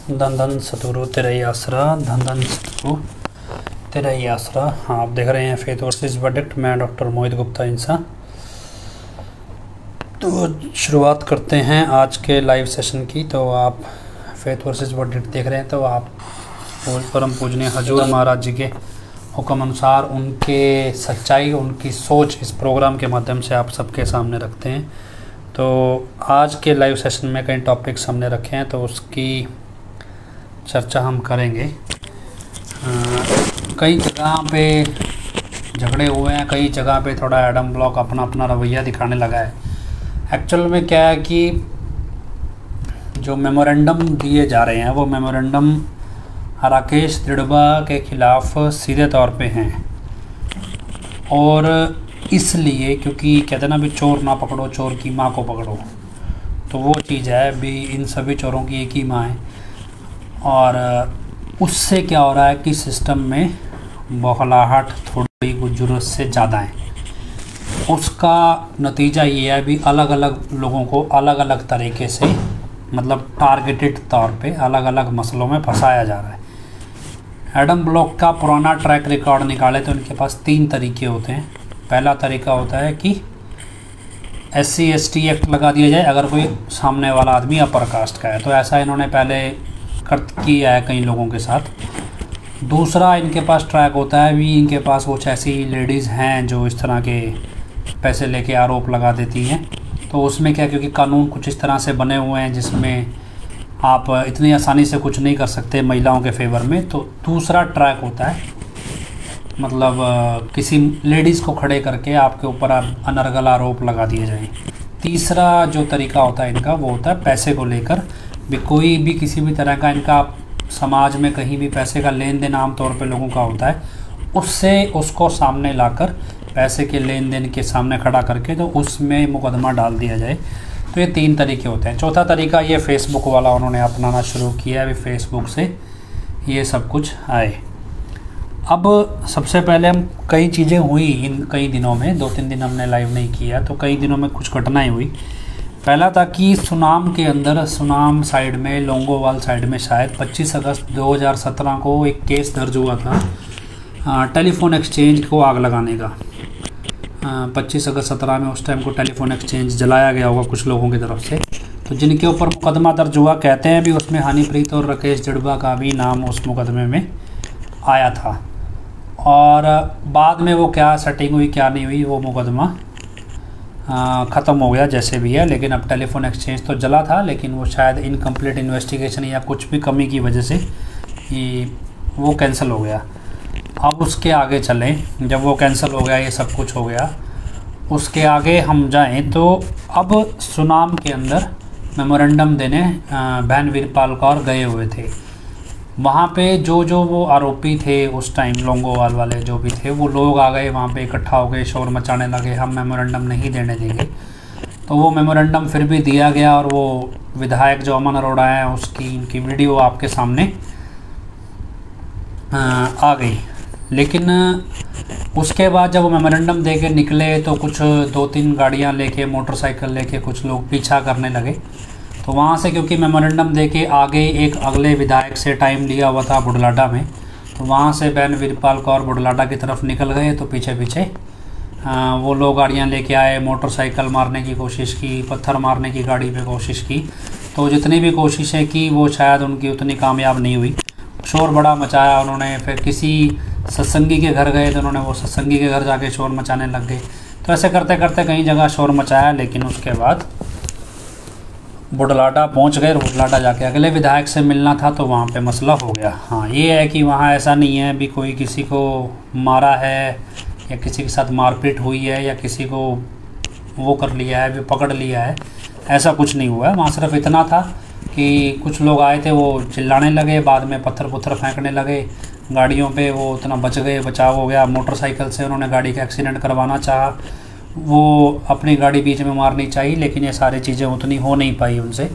धन धन सतगुरु तेरा ही आसरा, धन धन सतगुरु तेरा ही आसरा। हाँ, आप देख रहे हैं फेथ वर्सेस वर्डिक्ट। मैं डॉक्टर मोहित गुप्ता इंसा। तो शुरुआत करते हैं आज के लाइव सेशन की। तो आप फेथ वर्सेस वर्डिक्ट देख रहे हैं, तो आप परम पूजनीय हजूर महाराज जी के हुक्म अनुसार उनके सच्चाई, उनकी सोच इस प्रोग्राम के माध्यम से आप सबके सामने रखते हैं। तो आज के लाइव सेशन में कई टॉपिक्स हमने रखे हैं, तो उसकी चर्चा हम करेंगे। कई जगह पे झगड़े हुए हैं, कई जगह पे थोड़ा एडम ब्लॉक अपना अपना रवैया दिखाने लगा है। एक्चुअल में क्या है कि जो मेमोरेंडम दिए जा रहे हैं वो मेमोरेंडम राकेश दिड़बा के ख़िलाफ़ सीधे तौर पे हैं, और इसलिए क्योंकि कहते ना भी चोर ना पकड़ो चोर की माँ को पकड़ो, तो वो चीज़ है भी। इन सभी चोरों की एक ही माँ है, और उससे क्या हो रहा है कि सिस्टम में बौखलाहट थोड़ी कुछ ज़रूरत से ज़्यादा है। उसका नतीजा ये है भी अलग अलग लोगों को अलग अलग तरीके से, मतलब टारगेटेड तौर पे अलग अलग मसलों में फंसाया जा रहा है। एडम ब्लॉक का पुराना ट्रैक रिकॉर्ड निकाले तो इनके पास 3 तरीके होते हैं। पहला तरीका होता है कि SC ST एक्ट लगा दिया जाए अगर कोई सामने वाला आदमी अपर कास्ट का है, तो ऐसा इन्होंने पहले किया है कई लोगों के साथ। दूसरा इनके पास ट्रैक होता है भी, इनके पास कुछ ऐसी लेडीज़ हैं जो इस तरह के पैसे लेके आरोप लगा देती हैं। तो उसमें क्या, क्योंकि कानून कुछ इस तरह से बने हुए हैं जिसमें आप इतनी आसानी से कुछ नहीं कर सकते महिलाओं के फेवर में। तो दूसरा ट्रैक होता है, मतलब किसी लेडीज़ को खड़े करके आपके ऊपर अनर्गल आरोप लगा दिए जाएँ। तीसरा जो तरीका होता है इनका वो होता है पैसे को लेकर भी, कोई भी किसी भी तरह का इनका समाज में कहीं भी पैसे का लेन देन आमतौर पे लोगों का होता है, उससे उसको सामने लाकर पैसे के लेन देन के सामने खड़ा करके तो उसमें मुकदमा डाल दिया जाए। तो ये 3 तरीके होते हैं। चौथा तरीका ये फेसबुक वाला उन्होंने अपनाना शुरू किया है, अभी फेसबुक से ये सब कुछ आए। अब सबसे पहले हम कई चीज़ें हुई इन कई दिनों में, 2-3 दिन हमने लाइव नहीं किया, तो कई दिनों में कुछ घटनाएं हुई। पहला था कि सुनाम के अंदर, सुनाम साइड में, लोंगोवाल साइड में शायद 25 अगस्त 2017 को एक केस दर्ज हुआ था टेलीफोन एक्सचेंज को आग लगाने का। 25 अगस्त 17 में उस टाइम को टेलीफोन एक्सचेंज जलाया गया होगा कुछ लोगों की तरफ से। तो जिनके ऊपर मुकदमा दर्ज हुआ, कहते हैं भी उसमें हनीप्रीत और राकेश दिड़बा का भी नाम उस मुकदमे में आया था। और बाद में वो क्या सेटिंग हुई क्या नहीं हुई, वो मुकदमा ख़त्म हो गया जैसे भी है। लेकिन अब टेलीफोन एक्सचेंज तो जला था, लेकिन वो शायद इनकम्प्लीट इन्वेस्टिगेशन या कुछ भी कमी की वजह से ये वो कैंसिल हो गया। अब उसके आगे चलें, जब वो कैंसिल हो गया, ये सब कुछ हो गया, उसके आगे हम जाएं तो अब सुनाम के अंदर मेमोरेंडम देने बहन वीरपाल कौर गए हुए थे। वहाँ पे जो वो आरोपी थे उस टाइम, लोंगोवाल वाले जो भी थे, वो लोग आ गए वहाँ पे, इकट्ठा हो गए, शोर मचाने लगे, हम मेमोरेंडम नहीं देने देंगे। तो वो मेमोरेंडम फिर भी दिया गया, और वो विधायक जो अमन अरोड़ा हैं उसकी इनकी वीडियो आपके सामने आ गई। लेकिन उसके बाद जब वो मेमोरेंडम दे के निकले तो कुछ 2-3 गाड़ियाँ लेके, मोटरसाइकिल लेके कुछ लोग पीछा करने लगे। तो वहाँ से क्योंकि मेमोरेंडम दे के आगे एक अगले विधायक से टाइम लिया हुआ था बुढ़लाडा में, तो वहाँ से बहन वीरपाल कौर बुढ़लाडा की तरफ निकल गए। तो पीछे पीछे वो लोग गाड़ियाँ लेके आए, मोटरसाइकिल मारने की कोशिश की, पत्थर मारने की गाड़ी पे कोशिश की। तो जितनी भी कोशिशें की वो शायद उनकी उतनी कामयाब नहीं हुई। शोर बड़ा मचाया उन्होंने। फिर किसी सत्संगी के घर गए तो उन्होंने वो सत्संगी के घर जाके शोर मचाने लग गए। तो ऐसे करते करते कई जगह शोर मचाया, लेकिन उसके बाद बुढ़लाडा पहुंच गए। बुढ़लाडा जाके अगले विधायक से मिलना था, तो वहाँ पे मसला हो गया। हाँ, ये है कि वहाँ ऐसा नहीं है भी कोई किसी को मारा है या किसी के साथ मारपीट हुई है या किसी को वो कर लिया है, भी पकड़ लिया है, ऐसा कुछ नहीं हुआ है। वहाँ सिर्फ इतना था कि कुछ लोग आए थे, वो चिल्लाने लगे, बाद में पत्थर फेंकने लगे गाड़ियों पे, वो उतना बच गए, बचाव हो गया। मोटरसाइकिल से उन्होंने गाड़ी का एक्सीडेंट करवाना चाहा, वो अपनी गाड़ी बीच में मारनी चाहिए, लेकिन ये सारी चीज़ें उतनी हो नहीं पाई उनसे।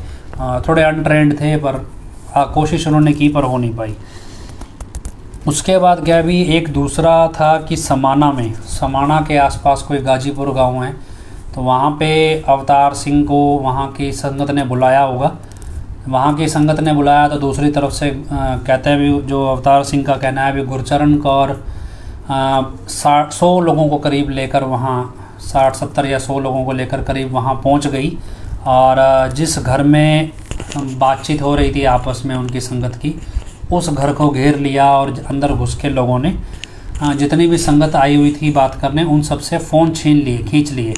थोड़े अनट्रेंड थे, पर कोशिश उन्होंने की, पर हो नहीं पाई। उसके बाद क्या भी एक दूसरा था कि समाना के आसपास कोई गाजीपुर गांव है, तो वहाँ पे अवतार सिंह को वहाँ की संगत ने बुलाया होगा वहाँ की संगत ने बुलाया तो दूसरी तरफ से कहते हैं भी, जो अवतार सिंह का कहना है भी, गुरचरण कौर 100 लोगों को करीब लेकर वहाँ 60-70 या 100 लोगों को लेकर करीब वहाँ पहुँच गई। और जिस घर में बातचीत हो रही थी आपस में उनकी संगत की, उस घर को घेर लिया और अंदर घुस के लोगों ने जितनी भी संगत आई हुई थी बात करने, उन सब से फ़ोन खींच लिए,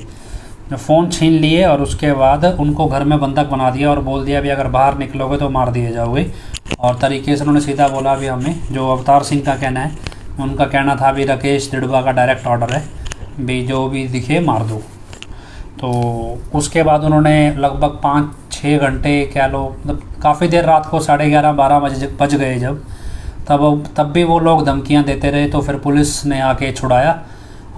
फ़ोन छीन लिए और उसके बाद उनको घर में बंधक बना दिया और बोल दिया भी अगर बाहर निकलोगे तो मार दिए जाओगे। और तरीके से उन्होंने सीधा बोला भी हमें, जो अवतार सिंह का कहना है, उनका कहना था भी राकेश दिड़बा का डायरेक्ट ऑर्डर है भी जो भी दिखे मार दो। तो उसके बाद उन्होंने लगभग 5-6 घंटे कह लो, मतलब काफ़ी देर, रात को 11:30-12 बज गए जब, तब भी वो लोग धमकियां देते रहे। तो फिर पुलिस ने आके छुड़ाया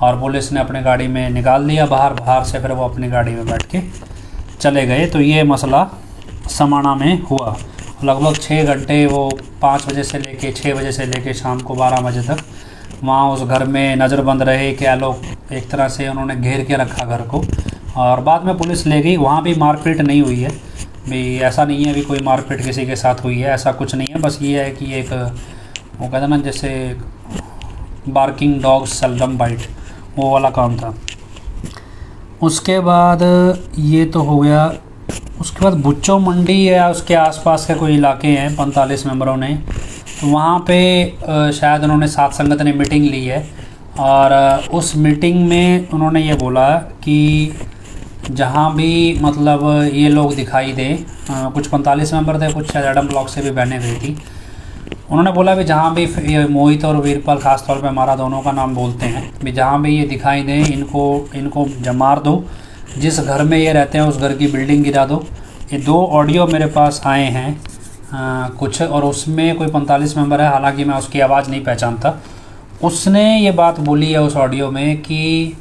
और पुलिस ने अपने गाड़ी में निकाल लिया बाहर से, फिर वो अपनी गाड़ी में बैठ के चले गए। तो ये मसला समाना में हुआ। लगभग 6 घंटे वो 5 बजे से लेके 6 बजे से लेके शाम को 12 बजे तक वहाँ उस घर में नज़रबंद रहे। क्या लोग एक तरह से उन्होंने घेर के रखा घर को, और बाद में पुलिस ले गई। वहाँ भी मारपीट नहीं हुई है भी, ऐसा नहीं है भी कोई मारपीट किसी के साथ हुई है, ऐसा कुछ नहीं है। बस ये है कि एक वो कहते ना जैसे बार्किंग डॉग्स सेल्डम बाइट, वो वाला काम था। उसके बाद ये तो हो गया। उसके बाद बुच्चो मंडी या उसके आसपास के कोई इलाके हैं 45 मेंबरों ने, तो वहाँ पे शायद उन्होंने साथ संगत ने मीटिंग ली है। और उस मीटिंग में उन्होंने ये बोला कि जहाँ भी मतलब ये लोग दिखाई दें, कुछ 45 मेंबर थे, कुछ शायद एडम ब्लॉक से भी बहने गई थी। उन्होंने बोला भी जहाँ भी ये मोहित और वीरपाल ख़ास तौर पे हमारा दोनों का नाम बोलते हैं भी, जहाँ भी ये दिखाई दें इनको मार दो। जिस घर में ये रहते हैं उस घर की बिल्डिंग गिरा दो। ये 2 ऑडियो मेरे पास आए हैं कुछ, और उसमें कोई 45 मेंबर है, हालांकि मैं उसकी आवाज़ नहीं पहचानता। उसने ये बात बोली है उस ऑडियो में कि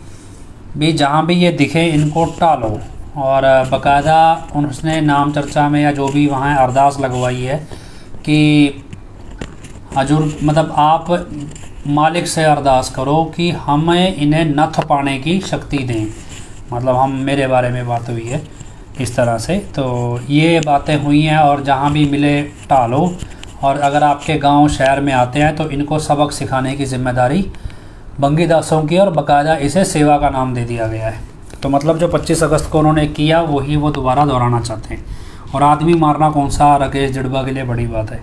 भी जहाँ भी ये दिखे इनको टालो। और बाकायदा उसने नाम चर्चा में या जो भी वहाँ अरदास लगवाई है कि हजूर, मतलब आप मालिक से अरदास करो कि हमें इन्हें नथ पाने की शक्ति दें। मतलब हम, मेरे बारे में बात हुई है इस तरह से। तो ये बातें हुई हैं, और जहाँ भी मिले टालो। और अगर आपके गांव शहर में आते हैं तो इनको सबक सिखाने की जिम्मेदारी बंगीदासों की, और बाकायदा इसे सेवा का नाम दे दिया गया है। तो मतलब जो 25 अगस्त को उन्होंने किया वही वो दोबारा दोहराना चाहते हैं। और आदमी मारना कौन सा राकेश दिड़बा के लिए बड़ी बात है।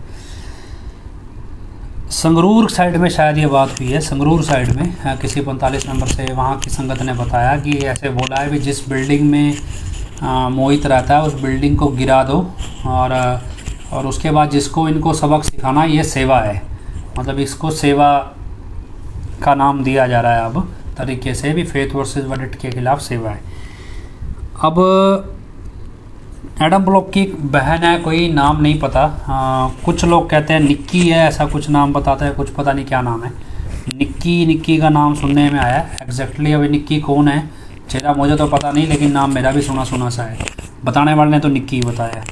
संगरूर साइड में शायद ये बात हुई है, संगरूर साइड में किसी 45 नंबर से वहाँ की संगत ने बताया कि ऐसे बोला है भी जिस बिल्डिंग में मोहित रहता है उस बिल्डिंग को गिरा दो। और उसके बाद जिसको इनको सबक सिखाना ये सेवा है, मतलब इसको सेवा का नाम दिया जा रहा है अब तरीके से भी, फेथ वर्सेस वर्डिक्ट के खिलाफ सेवा है। अब एडम ब्लॉक की बहन है, कोई नाम नहीं पता, कुछ लोग कहते हैं निक्की है, ऐसा कुछ नाम बताते हैं, कुछ पता नहीं क्या नाम है। निक्की का नाम सुनने में आया एग्जैक्टली। अभी निक्की कौन है चेहरा मुझे तो पता नहीं, लेकिन नाम मेरा भी सुना सा है। बताने वाले ने तो निक्की बताया।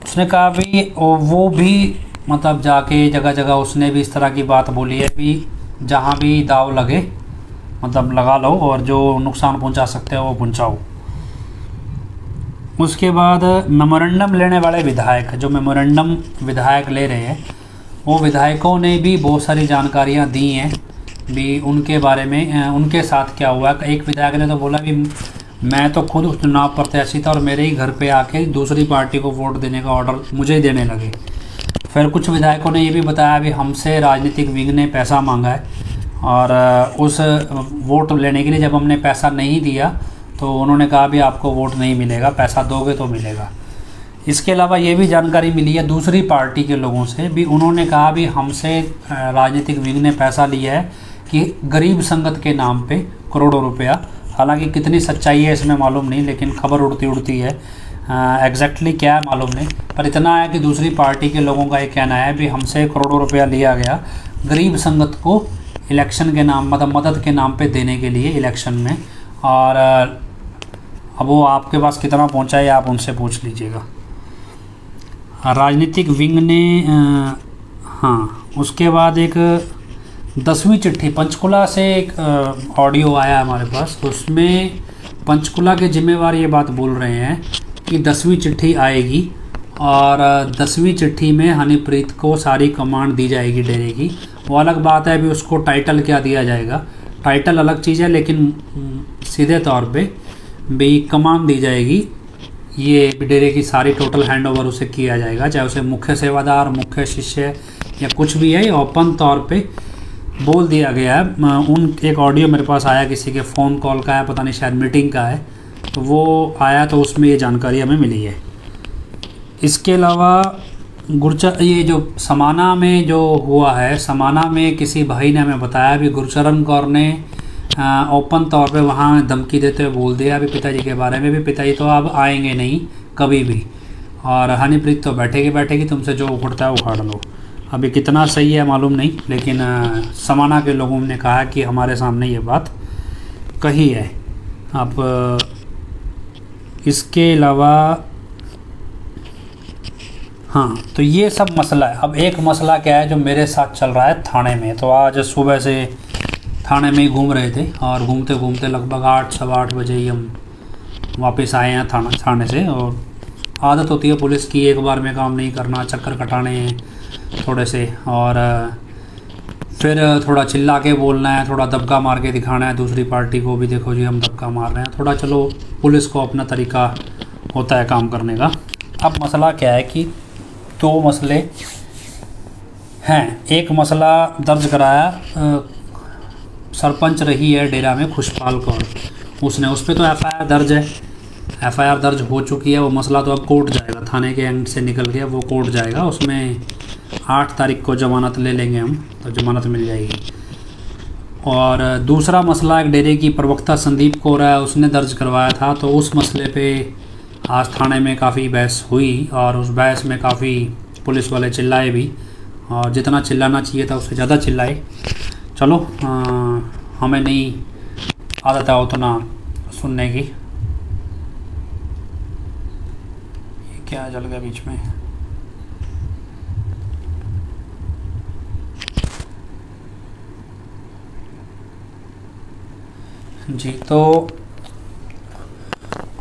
उसने कहा भी वो भी मतलब जाके जगह जगह उसने भी इस तरह की बात बोली है भी जहाँ भी दाव लगे मतलब लगा लो, और जो नुकसान पहुँचा सकते हो वो पहुँचाओ। उसके बाद मेमोरेंडम लेने वाले विधायक, जो मेमोरेंडम विधायक ले रहे हैं, वो विधायकों ने भी बहुत सारी जानकारियाँ दी हैं भी उनके बारे में, उनके साथ क्या हुआ। एक विधायक ने तो बोला भी मैं तो खुद चुनाव प्रत्याशी था और मेरे ही घर पे आके दूसरी पार्टी को वोट देने का ऑर्डर मुझे ही देने लगे। फिर कुछ विधायकों ने ये भी बताया भी हमसे राजनीतिक विंग ने पैसा मांगा है, और उस वोट लेने के लिए जब हमने पैसा नहीं दिया तो उन्होंने कहा भी आपको वोट नहीं मिलेगा, पैसा दोगे तो मिलेगा। इसके अलावा ये भी जानकारी मिली है दूसरी पार्टी के लोगों से भी, उन्होंने कहा भी हमसे राजनीतिक विंग ने पैसा लिया है कि गरीब संगत के नाम पे करोड़ों रुपया। हालांकि कितनी सच्चाई है इसमें मालूम नहीं, लेकिन खबर उड़ती है, एग्जैक्टली क्या है मालूम नहीं। पर इतना है कि दूसरी पार्टी के लोगों का ये कहना है भी हमसे करोड़ों रुपया लिया गया गरीब संगत को इलेक्शन के नाम, मतलब मदद के नाम पे देने के लिए इलेक्शन में। और अब वो आपके पास कितना पहुंचा है आप उनसे पूछ लीजिएगा। राजनीतिक विंग ने हाँ, उसके बाद एक 10वीं चिट्ठी पंचकुला से एक ऑडियो आया हमारे पास। उसमें पंचकुला के जिम्मेवार ये बात बोल रहे हैं कि 10वीं चिट्ठी आएगी और 10वीं चिट्ठी में हनीप्रीत को सारी कमांड दी जाएगी डेरे की। वो अलग बात है, अभी उसको टाइटल क्या दिया जाएगा, टाइटल अलग चीज़ है, लेकिन सीधे तौर पे भी कमांड दी जाएगी। ये डेरे की सारी टोटल हैंडओवर उसे किया जाएगा, चाहे उसे मुख्य सेवादार, मुख्य शिष्य या कुछ भी है, ये ओपन तौर पे बोल दिया गया है। एक ऑडियो मेरे पास आया किसी के फ़ोन कॉल का है, पता नहीं शायद मीटिंग का है, तो वो आया तो उसमें ये जानकारी हमें मिली है। इसके अलावा ये जो समाना में जो हुआ है, समाना में किसी भाई ने हमें बताया भी गुरचरण कौर ने ओपन तौर पे वहाँ धमकी देते हुए बोल दिया अभी पिताजी के बारे में भी, पिताजी तो अब आएंगे नहीं कभी भी, और हनीप्रीत तो बैठेगी, तुमसे जो उखड़ता है उखाड़ लो। अभी कितना सही है मालूम नहीं, लेकिन समाना के लोगों ने कहा कि हमारे सामने ये बात कही है। अब इसके अलावा हाँ, तो ये सब मसला है। अब एक मसला क्या है जो मेरे साथ चल रहा है थाने में। तो आज सुबह से थाने में ही घूम रहे थे और घूमते घूमते लगभग 8-8:15 बजे ही हम वापस आए हैं थाने से। और आदत होती है पुलिस की, एक बार में काम नहीं करना, चक्कर कटाने हैं थोड़े से, और फिर थोड़ा चिल्ला के बोलना है, थोड़ा दबका मार के दिखाना है दूसरी पार्टी को भी, देखो जी हम दबका मार रहे हैं। थोड़ा चलो पुलिस को अपना तरीका होता है काम करने का। अब मसला क्या है कि 2 मसले हैं। एक मसला दर्ज कराया सरपंच रही है डेरा में खुशपाल कौर, उसने, उस पर तो एफआईआर दर्ज है, एफआईआर दर्ज हो चुकी है। वो मसला तो अब कोर्ट जाएगा, थाने के एंड से निकल गया, वो कोर्ट जाएगा। उसमें 8 तारीख को जमानत ले लेंगे हम, तो जमानत मिल जाएगी। और दूसरा मसला एक डेरे की प्रवक्ता संदीप कौर है, उसने दर्ज करवाया था। तो उस मसले पे आज थाने में काफ़ी बहस हुई और उस बहस में काफ़ी पुलिस वाले चिल्लाए भी, और जितना चिल्लाना चाहिए था उससे ज़्यादा चिल्लाए। चलो हमें नहीं आदत है उतना सुनने की। क्या जल गया बीच में? जी, तो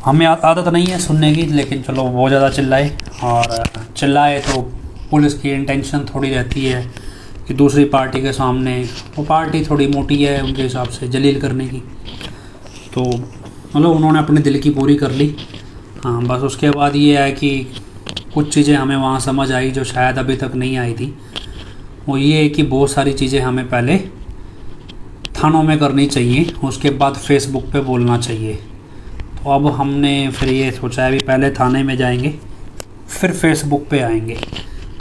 हमें आदत नहीं है सुनने की, लेकिन चलो बहुत ज़्यादा चिल्लाए, और चिल्लाए तो पुलिस की इंटेंशन थोड़ी रहती है कि दूसरी पार्टी के सामने, वो पार्टी थोड़ी मोटी है उनके हिसाब से, जलील करने की। तो मतलब उन्होंने अपने दिल की पूरी कर ली। हाँ, बस उसके बाद ये है कि कुछ चीज़ें हमें वहाँ समझ आई जो शायद अभी तक नहीं आई थी। वो ये है कि बहुत सारी चीज़ें हमें पहले थानों में करनी चाहिए, उसके बाद फेसबुक पे बोलना चाहिए। तो अब हमने फिर ये सोचा है भी पहले थाने में जाएंगे फिर फेसबुक पे आएंगे।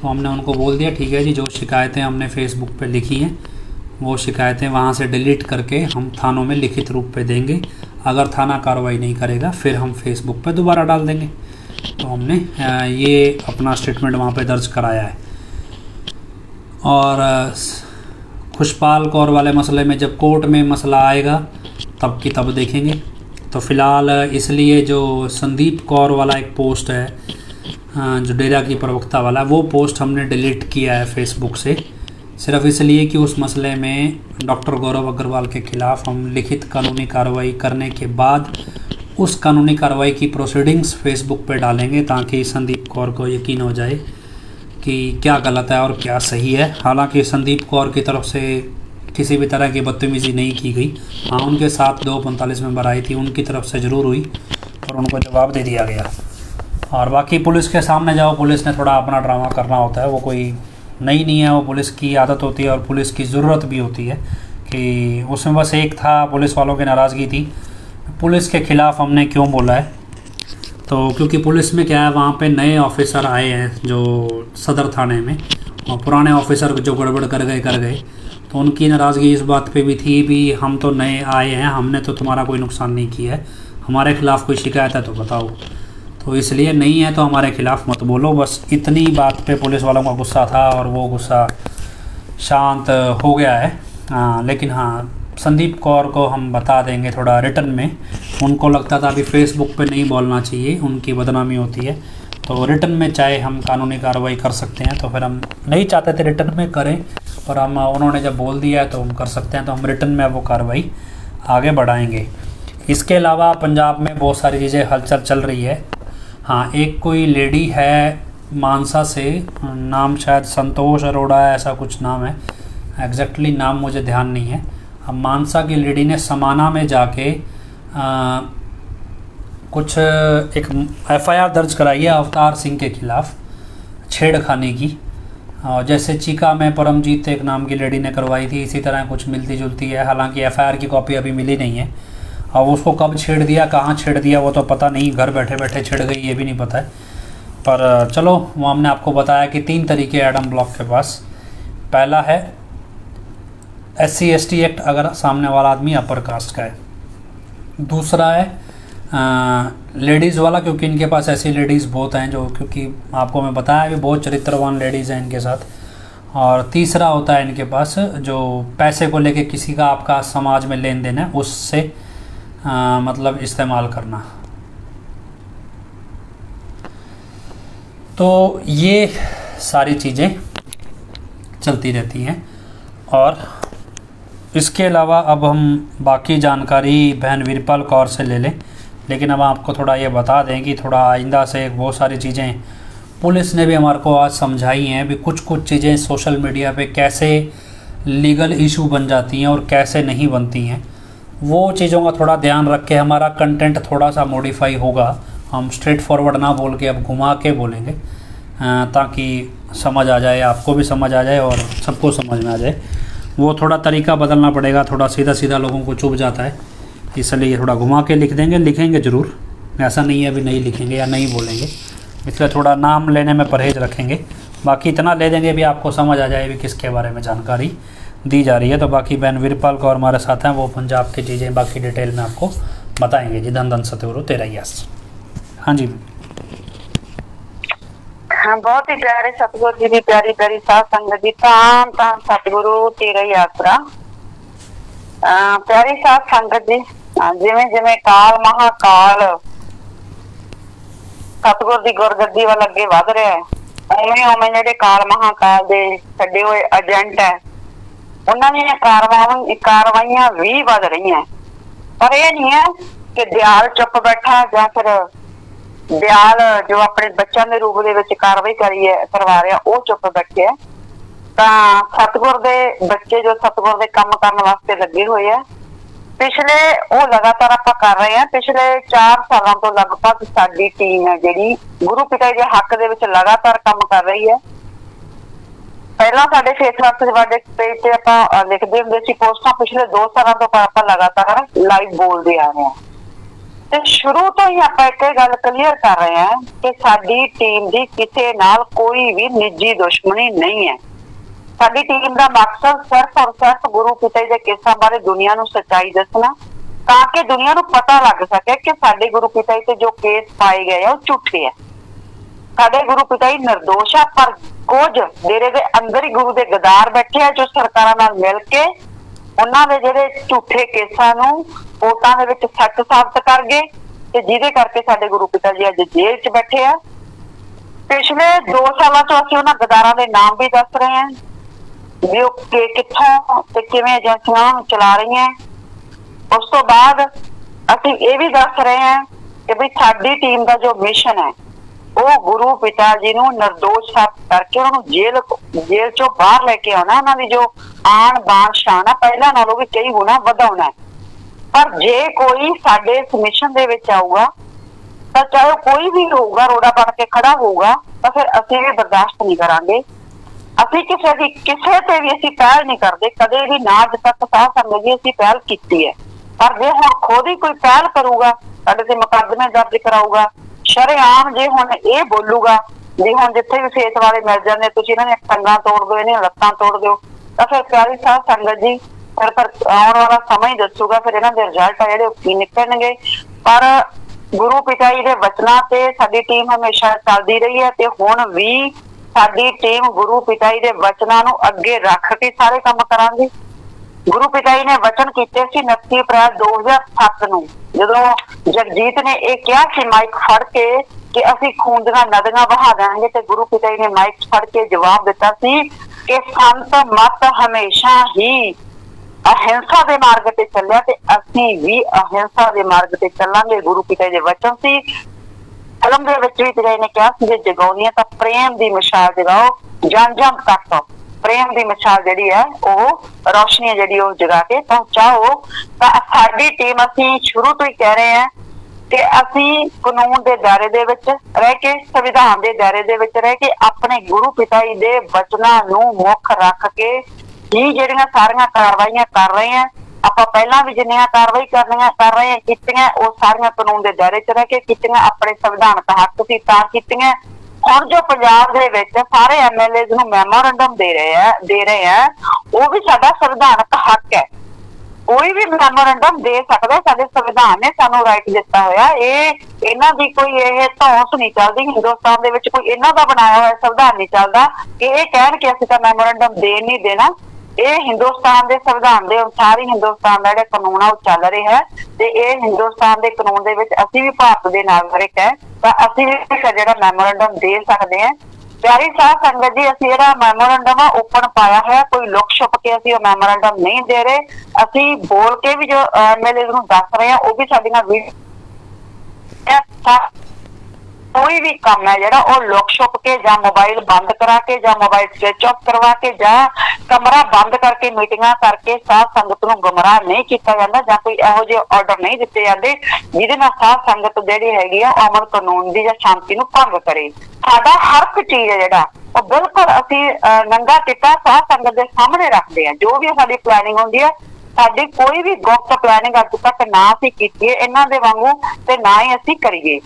तो हमने उनको बोल दिया ठीक है जी, जो शिकायतें हमने फेसबुक पे लिखी हैं वो शिकायतें वहाँ से डिलीट करके हम थानों में लिखित रूप पे देंगे। अगर थाना कार्रवाई नहीं करेगा फिर हम फेसबुक पे दोबारा डाल देंगे। तो हमने ये अपना स्टेटमेंट वहाँ पे दर्ज कराया है। और खुशपाल कौर वाले मसले में जब कोर्ट में मसला आएगा तब की तब देखेंगे। तो फ़िलहाल इसलिए जो संदीप कौर वाला एक पोस्ट है जो डेरा की प्रवक्ता वाला, वो पोस्ट हमने डिलीट किया है फेसबुक से, सिर्फ इसलिए कि उस मसले में डॉक्टर गौरव अग्रवाल के ख़िलाफ़ हम लिखित कानूनी कार्रवाई करने के बाद उस कानूनी कार्रवाई की प्रोसीडिंग्स फेसबुक पे डालेंगे, ताकि संदीप कौर को यकीन हो जाए कि क्या गलत है और क्या सही है। हालांकि संदीप कौर की तरफ से किसी भी तरह की बदतमीज़ी नहीं की गई। हाँ, उनके साथ 245 मेंबर आई थी, उनकी तरफ से ज़रूर हुई और उनको जवाब दे दिया गया। और बाकी पुलिस के सामने जाओ, पुलिस ने थोड़ा अपना ड्रामा करना होता है, वो कोई नई नहीं है, वो पुलिस की आदत होती है और पुलिस की ज़रूरत भी होती है। कि उसमें बस एक था, पुलिस वालों की नाराज़गी थी। पुलिस के ख़िलाफ़ हमने क्यों बोला है, तो क्योंकि पुलिस में क्या है, वहाँ पे नए ऑफिसर आए हैं जो सदर थाने में, और पुराने ऑफिसर जो गड़बड़ कर गए, तो उनकी नाराज़गी इस बात पे भी थी भी हम तो नए आए हैं, हमने तो तुम्हारा कोई नुकसान नहीं किया है, हमारे ख़िलाफ़ कोई शिकायत है तो बताओ। तो इसलिए नहीं है तो हमारे ख़िलाफ़ मत बोलो। बस इतनी बात पे पुलिस वालों का गुस्सा था और वो गुस्सा शांत हो गया है। लेकिन हाँ, संदीप कौर को हम बता देंगे थोड़ा रिटर्न में। उनको लगता था अभी फेसबुक पे नहीं बोलना चाहिए, उनकी बदनामी होती है, तो रिटर्न में चाहे हम कानूनी कार्रवाई कर सकते हैं। तो फिर हम नहीं चाहते थे रिटर्न में करें, पर हम उन्होंने जब बोल दिया है तो हम कर सकते हैं, तो हम रिटर्न में वो कार्रवाई आगे बढ़ाएंगे। इसके अलावा पंजाब में बहुत सारी चीज़ें हलचल चल रही है। हाँ, एक कोई लेडी है मानसा से, नाम शायद संतोष अरोड़ा है, ऐसा कुछ नाम है, एग्जैक्टली नाम मुझे ध्यान नहीं है। अब मानसा की लेडी ने समाना में जाके कुछ एक एफआईआर दर्ज कराई है अवतार सिंह के खिलाफ छेड़खानी की। जैसे चीका में परमजीत एक नाम की लेडी ने करवाई थी, इसी तरह कुछ मिलती जुलती है। हालांकि एफआईआर की कॉपी अभी मिली नहीं है। अब उसको कब छेड़ दिया, कहाँ छेड़ दिया, वो तो पता नहीं, घर बैठे बैठे छेड़ गई ये भी नहीं पता है। पर चलो, वो हमने आपको बताया कि 3 तरीके एडम ब्लॉक के पास। पहला है SC/ST एक्ट अगर सामने वाला आदमी अपर कास्ट का है। दूसरा है लेडीज़ वाला, क्योंकि इनके पास ऐसी लेडीज़ बहुत हैं जो, क्योंकि आपको मैं बताया भी बहुत चरित्रवान लेडीज़ हैं इनके साथ। और तीसरा होता है इनके पास जो पैसे को लेके किसी का आपका समाज में लेन देन है, उससे मतलब इस्तेमाल करना। तो ये सारी चीज़ें चलती रहती हैं। और इसके अलावा अब हम बाकी जानकारी बहन वीरपाल कौर से ले लें, लेकिन अब आपको थोड़ा ये बता दें कि थोड़ा आइंदा से बहुत सारी चीज़ें पुलिस ने भी हमारे को आज समझाई हैं भी, कुछ चीज़ें सोशल मीडिया पे कैसे लीगल इशू बन जाती हैं और कैसे नहीं बनती हैं। वो चीज़ों का थोड़ा ध्यान रख के हमारा कंटेंट थोड़ा सा मॉडिफाई होगा। हम स्ट्रेट फॉरवर्ड ना बोल के अब घुमा के बोलेंगे, ताकि समझ आ जाए, आपको भी समझ आ जाए और सबको समझ में आ जाए। वो थोड़ा तरीका बदलना पड़ेगा, थोड़ा सीधा सीधा लोगों को चुभ जाता है, इसलिए थोड़ा घुमा के लिख देंगे। लिखेंगे ज़रूर, ऐसा नहीं है अभी नहीं लिखेंगे या नहीं बोलेंगे, इसलिए थोड़ा नाम लेने में परहेज रखेंगे। बाकी इतना ले देंगे भी आपको समझ आ जाए भी किसके बारे में जानकारी दी जा रही है। तो बाकी बहन वीरपाल कौर हमारे साथ हैं, वो पंजाब की चीज़ें बाकी डिटेल में आपको बताएंगे जी। धन धन सतगुरु तेरा यस। हाँ जी। हाँ, बहुत ही प्यारे सतगुरु जी की प्यारी प्यारी साध संगत जी, ताम ताम सतगुरु तेरा यात्रा। प्यारी साध संगत जी, जिमें जिमें काल महाकाल सतगुर की गुरगद्दी वाल अगे वध रहा है, उवें उवें जिहड़े काल महाकाल दे छड्डे हुए एजेंट है, उन्होंने कार्रवाइयां भी वध रही हैं। पर यह नहीं है कि दयाल चुप बैठा या फिर दयाल जो अपने बच्चों के रूप में कार्रवाई करवा रहा वो चुप बैठे है। सतगुर दे बच्चे जो सतगुर दे काम करने वास्ते लगे हुए है, पिछले वो लगातार आप कर रहे हैं। पिछले 4 सालों तो लगभग साडी टीम है जी गुरु पिता के हक दे विच लगातार काम कर रही है। पहला साडे फेसबुक पेज से आप लिखते होंगे पोस्टां, पिछले 2 सालों तो आप लगातार लाइव बोलते आ रहे हैं। तो शुरू तो ही आप एक गल क्लीयर कर रहे हैं कि साडी टीम की किसी नाल कोई भी निजी दुश्मनी नहीं है। साडी टीम का मकसद सिर्फ और सिर्फ गुरु पिता के केसां बारे दुनिया नूं सच्चाई दसना, ताकि दुनिया नूं पता लग सके कि साडे गुरु पिता से जो केस पाए गए हैं वो झूठे है। साडे गुरु पिता ही निर्दोष है, पर कुछ डेरे दे अंदर ही गुरु दे गदार बैठे हैं जो सरकारां नाल मिल के उन्हां दे जिहड़े झूठे केसां नूं कोर्टां दे विच सच साबित कर गए, ते जिहदे करके साडे गुरु पिता जी अज जेल च बैठे हैं। पिछले 2 सालों तो असीं उन्हां गदारां दे नाम भी दस रहे हैं भी कि कित्थों ते किवें एजेंसियां चला रही हैं। उस तो बाद असीं ये भी दस रहे हैं कि भाई साडी टीम का जो मिशन है वो गुरु पिता जी नूं निर्दोष साबित करके उन्होंने जेल चों बाहर लेके आना, उन्होंने जो आन बान शान है पहला नालों भी कई गुना वधाउणा है। पर जे कोई साडे इस मिशन दे विच आऊगा तो चाहे कोई भी होगा रोड़ा बन के खड़ा होगा तो फिर असीं भी बर्दाश्त नहीं करांगे। असीं किसी ते भी असीं पहल नहीं करते, कदे भी ना अज तक साध संगत जी असीं पहल कीती है। पर जे हुण खुद ही कोई पहल करूगा, साडे ते मुकदमे दर्ज कराऊगा, शरेआम जे हुण ये बोलूगा जी हुण जिथे भी फेस वाले मिल जाते तुसीं इन्हां दी टंगां तोड़ दो, इन्हां लत्तां तोड़ दो, तो फिर प्यारी साध संगत जी फिर आने वाला समय ही दसूगा फिर इन्हां दे रिजल्ट जिहड़े की निकलणगे। पर गुरु पिता जी दे वचनां ते साडी टीम हमेशा चलदी रही है ते हुण भी साडी टीम गुरु पिता जी दे वचनां नूं अगे रख के सारे काम करांगे। गुरु पिता जी ने वचन कीते सी 29 अप्रैल 2007 नूं जदों जगजीत ने यह कहा कि माइक फड़ के कि असीं खून दीआं नदियां बहा देंगे, तो गुरु पिता जी ने माइक फड़ के जवाब दिता सी कि संत मत हमेशा ही अहिंसा के मार्ग ते चलिया ते असीं भी अहिंसा के मार्ग ते चलांगे। गुरु पिता जी दे वचन सी ਫਿਲਮ ਦੇ ਵਿੱਚ ਵੀ ਕਿਸੇ ਨੇ ਕਿਹਾ ਸੀ ਜੇ ਜਗਾਉਣੀ ਹੈ ਤਾਂ ਪ੍ਰੇਮ ਦੀ ਮਿਸਾਲ ਜਗਾਓ, ਜਨ ਜਨ ਤੱਕ ਪ੍ਰੇਮ ਦੀ ਮਿਸਾਲ ਜਿਹੜੀ ਹੈ ਉਹ ਰੌਸ਼ਨੀ ਜਿਹੜੀ ਉਹ ਜਗਾ ਕੇ ਪਹੁੰਚਾਓ। ਤਾਂ ਸਾਡੀ ਟੀਮ ਅਸੀਂ ਸ਼ੁਰੂ ਤੋਂ ਹੀ ਕਹਿ ਰਹੇ ਹਾਂ ਕਿ ਅਸੀਂ ਕਾਨੂੰਨ ਦੇ ਦਾਇਰੇ ਦੇ ਵਿੱਚ ਰਹਿ ਕੇ, ਸੰਵਿਧਾਨ ਦੇ ਦਾਇਰੇ ਦੇ ਵਿੱਚ ਰਹਿ ਕੇ, ਆਪਣੇ ਗੁਰੂ ਪਿਤਾ ਜੀ ਦੇ ਵਚਨਾਂ ਨੂੰ ਮੁੱਖ ਰੱਖ ਕੇ ਹੀ ਜਿਹੜੀਆਂ ਸਾਰੀਆਂ ਕਾਰਵਾਈਆਂ ਕਰ ਰਹੇ ਹਾਂ। ਆਪਾਂ ਪਹਿਲਾਂ ਵੀ ਜਿੰਨੀਆਂ ਕਾਰਵਾਈ ਕਰ ਰਹੇ ਕੀਤੀਆਂ ਉਹ ਸਾਰੀਆਂ ਕਾਨੂੰਨ ਦੇ ਦਾਇਰੇ 'ਚ ਰਹਿ ਕੇ ਕੀਤੀਆਂ, ਆਪਣੇ ਸੰਵਿਧਾਨਕ ਹੱਕ ਸੀ ਤਾਂ ਕੀਤੀਆਂ। ਹੁਣ ਜੋ ਪੰਜਾਬ ਦੇ ਵਿੱਚ ਸਾਰੇ MLAs ਨੂੰ ਮੈਮੋਰੰਡਮ ਦੇ ਰਹੇ ਆ ਉਹ ਵੀ ਸਾਡਾ ਸੰਵਿਧਾਨਕ ਹੱਕ ਹੈ। ਕੋਈ ਵੀ ਮੈਮੋਰੰਡਮ ਦੇ ਸਕਦਾ, ਸਾਡੇ ਸੰਵਿਧਾਨ ਨੇ ਸਾਨੂੰ ਰਾਈਟ ਦਿੱਤਾ ਹੋਇਆ। ਇਹਨਾਂ ਦੀ ਕੋਈ ਇਹ ਧੌਂਸ ਨਹੀਂ ਚੱਲਦੀ, ਹਿੰਦੁਸਤਾਨ ਦੇ ਵਿੱਚ ਕੋਈ ਇਹਨਾਂ ਦਾ ਬਣਾਇਆ ਹੋਇਆ ਸੰਵਿਧਾਨ ਨਹੀਂ ਚੱਲਦਾ ਕਿ ਇਹ ਕਹਿਣ ਕਿ ਅਸੀਂ ਤਾਂ ਮੈਮੋਰੰਡਮ ਦੇ ਨਹੀਂ ਦੇਣਾ। ਇਹ ਹਿੰਦੁਸਤਾਨ ਦੇ ਸੰਵਿਧਾਨ ਦੇ ਅਨੁਸਾਰ ਹੀ ਹਿੰਦੁਸਤਾਨ ਦਾ ਜਿਹੜਾ ਕਾਨੂੰਨ ਆ ਉਹ ਚੱਲ ਰਿਹਾ ਹੈ ਤੇ ਇਹ ਹਿੰਦੁਸਤਾਨ ਦੇ ਕਾਨੂੰਨ ਦੇ ਵਿੱਚ ਅਸੀਂ ਵੀ ਭਾਰਤ ਦੇ ਨਾਗਰਿਕ ਹੈ ਤਾਂ ਅਸੀਂ ਵੀ ਜਿਹੜਾ ਮੈਮੋਰੰਡਮ ਦੇ ਸਕਦੇ ਹਾਂ। ਪਿਆਰੀ ਸਾਧ ਸੰਗਤ ਜੀ, ਅਸੀਂ ਜਿਹੜਾ ਮੈਮੋਰੰਡਮ ਆ ਓਪਨ ਪਾਇਆ ਹੋਇਆ, ਕੋਈ ਲੁਕ ਛੁਪ ਕੇ ਅਸੀਂ ਉਹ ਮੈਮੋਰੰਡਮ ਨਹੀਂ ਦੇ ਰਹੇ। ਅਸੀਂ ਬੋਲ ਕੇ ਵੀ ਜੋ MLAs ਨੂੰ ਦੱਸ ਰਹੇ ਹਾਂ ਉਹ ਵੀ ਸਾਡੀਆਂ ਵੀਡੀਓ, ਕੋਈ ਵੀ ਕੰਮ ਹੈ ਜਿਹੜਾ ਉਹ ਲੁਕ ਛੁਪ ਕੇ ਜਾਂ ਮੋਬਾਈਲ ਬੰਦ ਕਰਾ ਕੇ ਜਾਂ ਮੋਬਾਈਲ ਸਵਿਚ ਆਫ ਕਰਵਾ ਕੇ ਜਾਂ ਕਮਰਾ ਬੰਦ ਕਰਕੇ ਮੀਟਿੰਗਾਂ ਕਰਕੇ ਸਾਧ ਸੰਗਤ ਨੂੰ ਗੁੰਮਰਾਹ ਨਹੀਂ ਕੀਤਾ ਜਾਂਦਾ ਜਾਂ ਕੋਈ ਇਹੋ ਜਿਹੇ ਆਰਡਰ ਨਹੀਂ ਦਿੱਤੇ ਜਾਂਦੇ ਜਿਹਦੇ ਨਾਲ ਸਾਧ ਸੰਗਤ ਜਿਹੜੀ ਹੈਗੀ ਆ ਅਮਨ ਕਾਨੂੰਨ ਦੀ ਜਾਂ ਸ਼ਾਂਤੀ ਨੂੰ ਭੰਗ ਕਰੇ। ਸਾਡਾ ਹਰ ਇੱਕ ਚੀਜ਼ ਹੈ ਜਿਹੜਾ ਉਹ ਬਿਲਕੁਲ ਅਸੀਂ ਨੰਗਾ ਚਿੱਟਾ ਸਾਧ ਸੰਗਤ ਦੇ ਸਾਹਮਣੇ ਰੱਖਦੇ ਹਾਂ। ਜੋ ਵੀ ਸਾਡੀ ਪਲੈਨਿੰਗ ਹੁੰਦੀ ਹੈ, ਸਾਡੀ ਕੋਈ ਵੀ ਗੁਪਤ ਪਲੈਨਿੰਗ ਅੱਜ ਤੱਕ ਨਾ ਅਸੀਂ ਕੀਤੀ ਹੈ ਇਹਨਾਂ ਦੇ ਵਾਂਗੂ ਤੇ ਨਾ ਹੀ ਅਸੀਂ ਕਰੀਏ।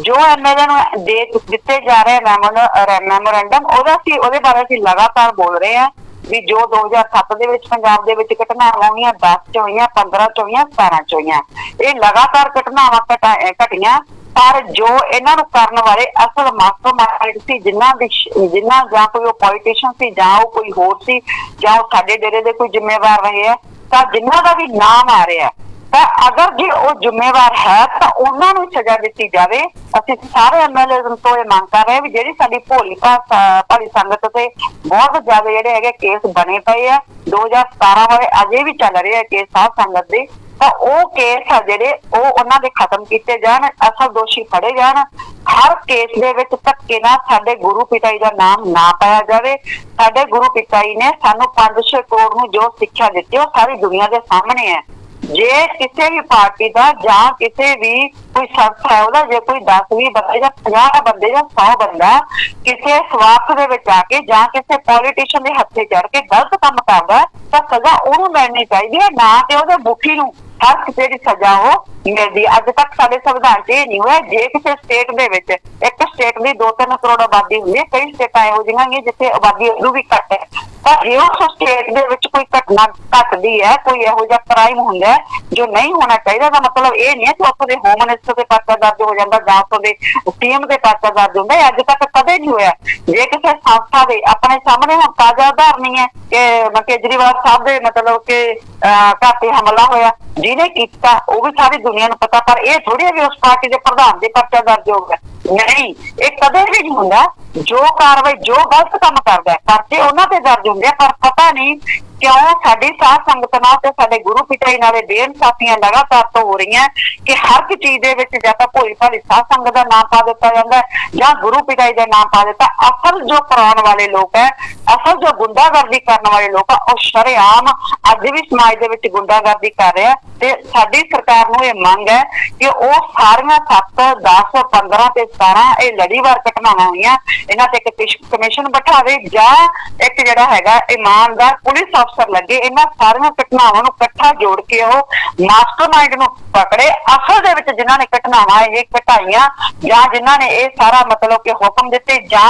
ਜੋ MLA ਨੂੰ ਦੇ ਦਿੱਤੇ ਜਾ ਰਹੇ ਮੈਮੋਰੰਡਮ ਉਹਦੇ ਬਾਰੇ ਅਸੀਂ ਲਗਾਤਾਰ ਬੋਲ ਰਹੇ ਹਾਂ ਵੀ ਜੋ 2007 ਦੇ ਵਿੱਚ ਪੰਜਾਬ ਦੇ ਵਿੱਚ ਘਟਨਾਵਾਂ ਹੋਈਆਂ, 10 ਚ ਹੋਈਆਂ, 15 ਚ ਹੋਈਆਂ, 17 ਚ ਹੋਈਆਂ, ਇਹ ਲਗਾਤਾਰ ਘਟਨਾਵਾਂ ਘਟੀਆਂ। ਪਰ ਜੋ ਇਹਨਾਂ ਨੂੰ ਕਰਨ ਵਾਲੇ ਅਸਲ ਮਾਸਟਰਮਾਈਂਡ ਸੀ, ਜਿਨ੍ਹਾਂ ਜਾਂ ਕੋਈ ਉਹ ਪੋਲੀਟੀਸ਼ੀਅਨ ਸੀ ਜਾਂ ਉਹ ਕੋਈ ਹੋਰ ਸੀ ਜਾਂ ਉਹ ਸਾਡੇ ਡੇਰੇ ਦੇ ਕੋਈ ਜ਼ਿੰਮੇਵਾਰ ਰਹੇ ਆ, ਤਾਂ ਜਿਨ੍ਹਾਂ ਦਾ ਵੀ ਨਾਮ ਆ ਰਿਹਾ ਤਾਂ ਅਗਰ ਜੇ ਉਹ ਜ਼ਿੰਮੇਵਾਰ ਹੈ ਤਾਂ ਉਹਨਾਂ ਨੂੰ ਸਜ਼ਾ ਦਿੱਤੀ ਜਾਵੇ। ਅਸੀਂ ਸਾਰੇ MLAs ਤੋਂ ਇਹ ਮੰਗ ਕਰ ਰਹੇ ਹਾਂ ਵੀ ਜਿਹੜੀ ਸਾਡੀ ਭੋਲੀ ਭਾਲੀ ਸੰਗਤ ਤੇ ਬਹੁਤ ਜ਼ਿਆਦਾ ਜਿਹੜੇ ਹੈਗੇ ਕੇਸ ਬਣੇ ਪਏ ਆ 2017 ਵਾਲੇ ਅਜੇ ਵੀ ਚੱਲ ਰਹੇ ਆ ਕੇਸ ਸਾਧ ਸੰਗਤ ਦੇ, ਤਾਂ ਉਹ ਕੇਸ ਆ ਜਿਹੜੇ ਉਹ ਉਹਨਾਂ ਦੇ ਖਤਮ ਕੀਤੇ ਜਾਣ, ਅਸਲ ਦੋਸ਼ੀ ਫੜੇ ਜਾਣ। ਹਰ ਕੇਸ ਦੇ ਵਿੱਚ ਧੱਕੇ ਨਾਲ ਸਾਡੇ ਗੁਰੂ ਪਿਤਾ ਜੀ ਦਾ ਨਾਮ ਨਾ ਪਾਇਆ ਜਾਵੇ। ਸਾਡੇ ਗੁਰੂ ਪਿਤਾ ਜੀ ਨੇ ਸਾਨੂੰ 5-6 ਕਰੋੜ ਨੂੰ ਜੋ ਸਿੱਖਿਆ ਦਿੱਤੀ ਉਹ ਸਾਰੀ ਦੁਨੀਆ ਦੇ ਸਾਹਮਣੇ ਹੈ। ਜੇ ਕਿਸੇ ਵੀ ਪਾਰਟੀ ਦਾ ਜਾਂ ਕਿਸੇ ਵੀ ਕੋਈ ਸੰਸਥਾ ਹੈ ਉਹਦਾ ਜੇ ਕੋਈ 10-20 ਬੰਦੇ ਜਾਂ 50 ਬੰਦੇ ਜਾਂ 100 ਬੰਦਾ ਕਿਸੇ ਸਵਾਰਥ ਦੇ ਵਿੱਚ ਆ ਕੇ ਜਾਂ ਕਿਸੇ ਪੋਲੀਟੀਸ਼ੀਅਨ ਦੇ ਹੱਥੇ ਚੜ ਕੇ ਗਲਤ ਕੰਮ ਕਰਦਾ ਤਾਂ ਸਜ਼ਾ ਉਹਨੂੰ ਮਿਲਣੀ ਚਾਹੀਦੀ ਹੈ, ਨਾ ਕਿ ਉਹਦੇ ਮੁਖੀ ਨੂੰ ਹਰ ਕਿਸੇ ਦੀ ਸਜ਼ਾ ਉਹ ਮਿਲਦੀ। ਅੱਜ ਤੱਕ ਸਾਡੇ ਸੰਵਿਧਾਨ 'ਚ ਇਹ ਨਹੀਂ ਹੋਇਆ। ਜੇ ਕਿਸੇ ਸਟੇਟ ਦੇ ਵਿੱਚ ਇੱਕ ਸਟੇਟ ਦੀ 2-3 ਕਰੋੜ ਆਬਾਦੀ ਹੁੰਦੀ ਹੈ, ਕਈ ਸਟੇਟਾਂ ਇਹੋ ਜਿਹੀਆਂ ਨੇ ਜਿੱਥੇ ਆਬਾਦੀ ਉਦੋਂ ਵੀ ਘੱਟ ਹੈ, ਤਾਂ ਜੇ ਉਸ ਸਟੇਟ ਦੇ ਵਿੱਚ ਕੋਈ ਘਟਨਾ ਘਟਦੀ ਹੈ, ਕੋਈ ਇਹੋ ਜਿਹਾ ਕ੍ਰਾਈਮ ਹੁੰਦਾ ਜੋ ਨਹੀਂ ਹੋਣਾ ਚਾਹੀਦਾ, ਤਾਂ ਮਤਲਬ ਇਹ ਨਹੀਂ ਹੈ ਕਿ ਉੱਥੋਂ ਦੇ ਹੋਮ ਮਿਨਿਸਟਰ ਦੇ ਪਰਚਾ ਦਰਜ ਹੋ ਜਾਂਦਾ ਜਾਂ ਉੱਥੋਂ ਦੇ CM ਦੇ ਪਰਚਾ ਦਰਜ ਹੁੰਦਾ। ਅੱਜ ਤੱਕ ਕਦੇ ਨਹੀਂ ਹੋਇਆ। ਜੇ ਕਿਸੇ ਸੰਸਥਾ ਦੇ ਆਪਣੇ ਸਾਹਮਣੇ ਹੁਣ ਤਾਜ਼ਾ ਉਦਾਹਰਨ ਹੈ ਕਿ ਕੇਜਰੀਵਾਲ ਸਾਹਿਬ ਦੇ ਮਤਲਬ ਕਿ ਘਰ ਤੇ ਹਮਲਾ ਹੋਇਆ, ਜਿਹਨੇ ਕੀਤਾ ਉਹ ਵੀ ਸਾਰੀ ਦੁਨੀਆ ਨੂੰ ਪਤਾ, ਪਰ ਇਹ ਥੋੜੀ ਹੈ ਵੀ ਉਸ ਪਾਰਟੀ ਦੇ ਪ੍ਰਧਾਨ ਦੇ ਪਰਚਾ ਦਰਜ ਹੋ ਗਿਆ। ਨਹੀਂ, ਇਹ ਕਦੇ ਵੀ ਨਹੀਂ ਹੁੰਦਾ। ਜੋ ਕਾਰਵਾਈ ਜੋ ਗਲਤ ਕੰਮ ਕਰਦਾ ਪਰਚੇ ਉਹਨਾਂ ਤੇ ਦਰਜ ਹੁੰਦੇ ਆ, ਪਰ ਪਤਾ ਨਹੀਂ ਕਿਉਂ ਸਾਡੀ ਸਾਧ ਸੰਗਤ ਨਾਲ ਤੇ ਸਾਡੇ ਗੁਰੂ ਪਿਤਾ ਜੀ ਨਾਲ ਬੇਇਨਸਾਫੀਆਂ ਲਗਾਤਾਰ ਤੋਂ ਹੋ ਰਹੀਆਂ ਕਿ ਹਰ ਇੱਕ ਚੀਜ਼ ਦੇ ਵਿੱਚ ਜਾਂ ਤਾਂ ਭੋਲੀ ਭਾਲੀ ਸਾਧ ਸੰਗਤ ਦਾ ਨਾਮ ਪਾ ਦਿੱਤਾ ਜਾਂਦਾ ਜਾਂ ਗੁਰੂ ਪਿਤਾ ਜੀ ਦਾ ਨਾਮ ਪਾ ਦਿੱਤਾ। ਅਸਲ ਜੋ ਕਰਾਉਣ ਵਾਲੇ ਲੋਕ ਹੈ, ਅਸਲ ਜੋ ਗੁੰਡਾਗਰਦੀ ਕਰਨ ਵਾਲੇ ਲੋਕ ਆ, ਉਹ ਸ਼ਰੇਆਮ ਅੱਜ ਵੀ ਸਮਾਜ ਦੇ ਵਿੱਚ ਗੁੰਡਾਗਰਦੀ ਕਰ ਰਿਹਾ। ਤੇ ਸਾਡੀ ਸਰਕਾਰ ਨੂੰ ਇਹ ਮੰਗ ਹੈ ਕਿ ਉਹ ਸਾਰੀਆਂ 7, 10, 15 ਤੇ 17 ਇਹ ਲੜੀਵਾਰ ਘਟਨਾਵਾਂ ਹੋਈਆਂ, ਇਹਨਾਂ ਤੇ ਇੱਕ ਕਮਿਸ਼ਨ ਬਿਠਾਵੇ ਜਾਂ ਇੱਕ ਜਿਹੜਾ ਹੈਗਾ ਇਮਾਨਦਾਰ ਪੁਲਿਸ ਅਫਸਰ ਲੱਗੇ, ਇਹਨਾਂ ਸਾਰੀਆਂ ਘਟਨਾਵਾਂ ਨੂੰ ਇਕੱਠਾ ਜੋੜ ਕੇ ਉਹ ਮਾਸਟਰਮਾਈਂਡ ਨੂੰ ਪਕੜੇ। ਅਸਲ ਦੇ ਵਿੱਚ ਜਿਨ੍ਹਾਂ ਨੇ ਘਟਨਾਵਾਂ ਇਹ ਘਟਾਈਆਂ ਜਾਂ ਜਿਨ੍ਹਾਂ ਨੇ ਇਹ ਸਾਰਾ ਮਤਲਬ ਕਿ ਹੁਕਮ ਦਿੱਤੇ ਜਾਂ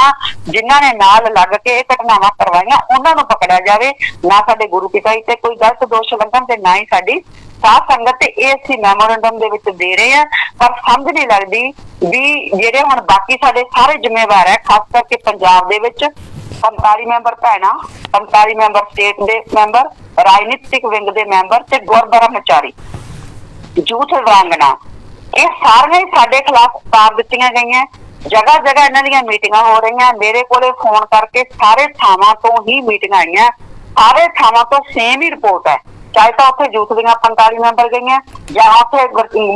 ਜਿਨ੍ਹਾਂ ਨੇ ਨਾਲ ਲੱਗ ਕੇ ਇਹ ਘਟਨਾਵਾਂ ਕਰਵਾਈਆਂ ਉਹਨਾਂ ਨੂੰ ਪਕੜਿਆ ਜਾਵੇ। ਨਾ ਸਾਡੇ ਗੁਰੂ ਪਿਤਾ ਜੀ ਤੇ ਕੋਈ ਗਲਤ ਦੋਸ਼ ਲੱਗਣ ਤੇ ਨਾ ਹੀ ਸਾਡੀ ਸਾਧ ਸੰਗਤ ਤੇ ਇਹ ਅਸੀਂ ਮੈਮੋਰੰਡਮ ਦੇ ਵਿੱਚ ਦੇ ਰਹੇ ਹਾਂ। ਪਰ ਸਮਝ ਨਹੀਂ ਲੱਗਦੀ ਵੀ ਜਿਹੜੇ ਹੁਣ ਬਾਕੀ ਸਾਡੇ ਸਾਰੇ ਜ਼ਿੰਮੇਵਾਰ ਹੈ, ਖਾਸ ਕਰਕੇ ਪੰਜਾਬ ਦੇ ਵਿੱਚ 45 ਮੈਂਬਰ ਭੈਣਾਂ, 45 ਮੈਂਬਰ ਸਟੇਟ ਦੇ ਮੈਂਬਰ, ਰਾਜਨੀਤਿਕ ਵਿੰਗ ਦੇ ਮੈਂਬਰ ਤੇ ਗੁਰਦੁਆਰਾ ਮਚਾਰੀ, ਯੂਥ ਵਾਂਗਣਾ, ਇਹ ਸਾਰੀਆਂ ਹੀ ਸਾਡੇ ਖਿਲਾਫ ਉਤਾਰ ਦਿੱਤੀਆਂ ਗਈਆਂ। ਜਗ੍ਹਾ ਜਗ੍ਹਾ ਇਹਨਾਂ ਦੀਆਂ ਮੀਟਿੰਗਾਂ ਹੋ ਰਹੀਆਂ। ਮੇਰੇ ਕੋਲੇ ਫੋਨ ਕਰਕੇ ਸਾਰੇ ਥਾਵਾਂ ਤੋਂ ਹੀ ਮੀਟਿੰਗਾਂ ਆਈਆਂ, ਸਾਰੇ ਥਾਵਾਂ ਤੋਂ ਸੇਮ ਹੀ ਰਿਪੋਰਟ ਹੈ चाहे तो उत्थे यूथ दी 45 मैंबर गई, या उत्थे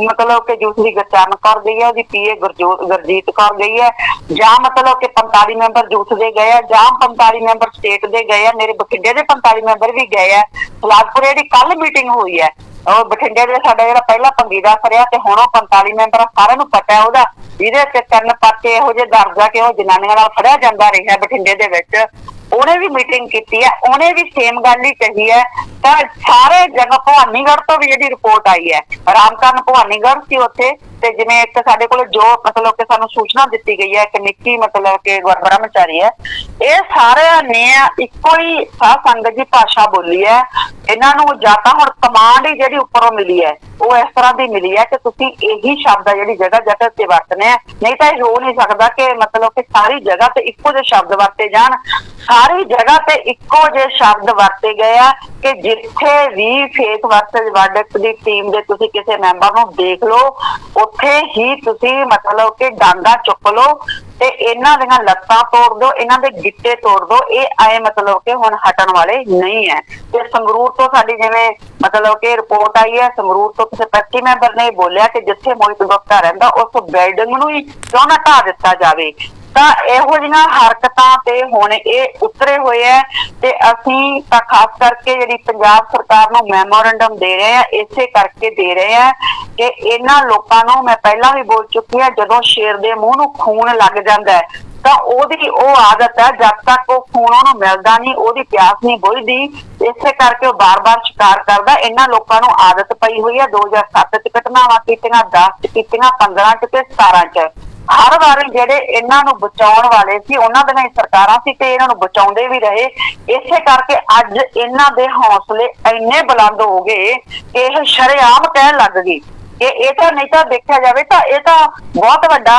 मतलब कि यूथ की गुरचरण कौर गई है, पीए गुरजीत कौर गई है, या मतलब कि 45 मैंबर यूथ दे गए हैं, या 45 मैंबर स्टेट दे गए हैं। मेरे बठिंडे के 45 मैंबर भी गए हैं। फिलाजपुर जी कल मीटिंग हुई है, और बठिंडे के साडा जिहड़ा पहला पंगीदा फरिया ते हुण 45 मैंबर सारिआं नूं पता है ओहदा, जिहदे ते 3 पासे इहो जिहे दर्ज आ कि वो जनानियां नाल फड़िया जांदा रहा बठिंडे दे विच। उन्हें भी मीटिंग की है, उन्हें भी सेम गल ही कही है। तो सारे जगह भवानीगढ़ तो भी जी रिपोर्ट आई है, रामकरण भवानीगढ़ सी उत्थे, ते जिवें एक साडे कोल जो मतलब कि सानू सूचना दी गई है, एक निक्की मतलब कि ब्रह्मचारी है, ये सारे ने इको ही साध संगत की भाषा बोली है। इन्हों जां तां हुण कमांड ही जिहड़ी उपरों मिली है वो इस तरह की मिली है कि तुसीं यही शब्द है जिहड़ी जगह जगह से वरतने हैं, नहीं तो यह हो नहीं सकता कि मतलब कि सारी जगह से इको जे शब्द वरते जान। सारी जगह से इको जे शब्द वरते गए हैं कि जिथे भी फेस वर्सेज वर्डिक्ट की टीम के तुसीं किसी मैंबर नूं देख लो, उत्थे ही तुसीं मतलब कि डांगा चुक लो ते इन्हां दीयां लत्तां तोड़ दो, इन्हां दे गिट्टे तोड़ दो। ये आए मतलब कि हुण हटण वाले नहीं है। ते संगरूर तो साडी जिवें मतलब कि रिपोर्ट आई है, संगरूर तो किसी पैक्टी मैंबर ने बोलिया कि जिथे मोहित गुप्ता रहिंदा उस बिल्डिंग नूं ही क्यों ना ढा दित्ता जावे। ਤਾਂ ਇਹੋ ਜਿਹੀਆਂ ਹਰਕਤਾਂ ਤੇ ਹੁਣ ਇਹ ਉਤਰੇ ਹੋਏ ਹੈ ਤੇ ਅਸੀਂ ਤਾਂ ਖਾਸ ਕਰਕੇ ਜਿਹੜੀ ਪੰਜਾਬ ਸਰਕਾਰ ਨੂੰ ਮੈਮੋਰੈਂਡਮ ਦੇ ਰਹੇ ਆ ਇਸੇ ਕਰਕੇ ਦੇ ਰਹੇ ਆ ਕਿ ਇਹਨਾਂ ਲੋਕਾਂ ਨੂੰ, ਮੈਂ ਪਹਿਲਾਂ ਵੀ ਬੋਲ ਚੁੱਕੀ ਹਾਂ, ਜਦੋਂ ਸ਼ੇਰ ਦੇ ਮੂੰਹ ਨੂੰ ਖੂਨ ਲੱਗ ਜਾਂਦਾ ਹੈ ਤਾਂ ਉਹਦੀ ਉਹ ਆਦਤ ਹੈ, ਜਦ ਤੱਕ ਉਹ ਖੂਨ ਉਹਨੂੰ ਮਿਲਦਾ ਨਹੀਂ ਉਹਦੀ ਪਿਆਸ ਨਹੀਂ ਬੁਝਦੀ। ਇਸੇ ਕਰਕੇ ਉਹ ਬਾਰ-ਬਾਰ ਸ਼ਿਕਾਰ ਕਰਦਾ। ਇਹਨਾਂ ਲੋਕਾਂ ਨੂੰ ਆਦਤ ਪਈ ਹੋਈ ਹੈ। 2007 ਚ ਘਟਨਾਵਾਂ ਕੀਤੀਆਂ, 10 ਚ ਕੀਤੀਆਂ, 15 ਚ ਤੇ 17 ਚ। हर बार जेडे इन्हां नूं बचाउण वाले सी उन्हां दीआं सरकारां सी ते इन्हां नूं बचाउंदे भी रहे। इसे करके अज इन्हां दे हौसले इन्ने बुलंद हो गए कि इह शरेआम कहण लग गई कि ये तो नहीं तो देखा जाए तो यह तो बहुत वड्डा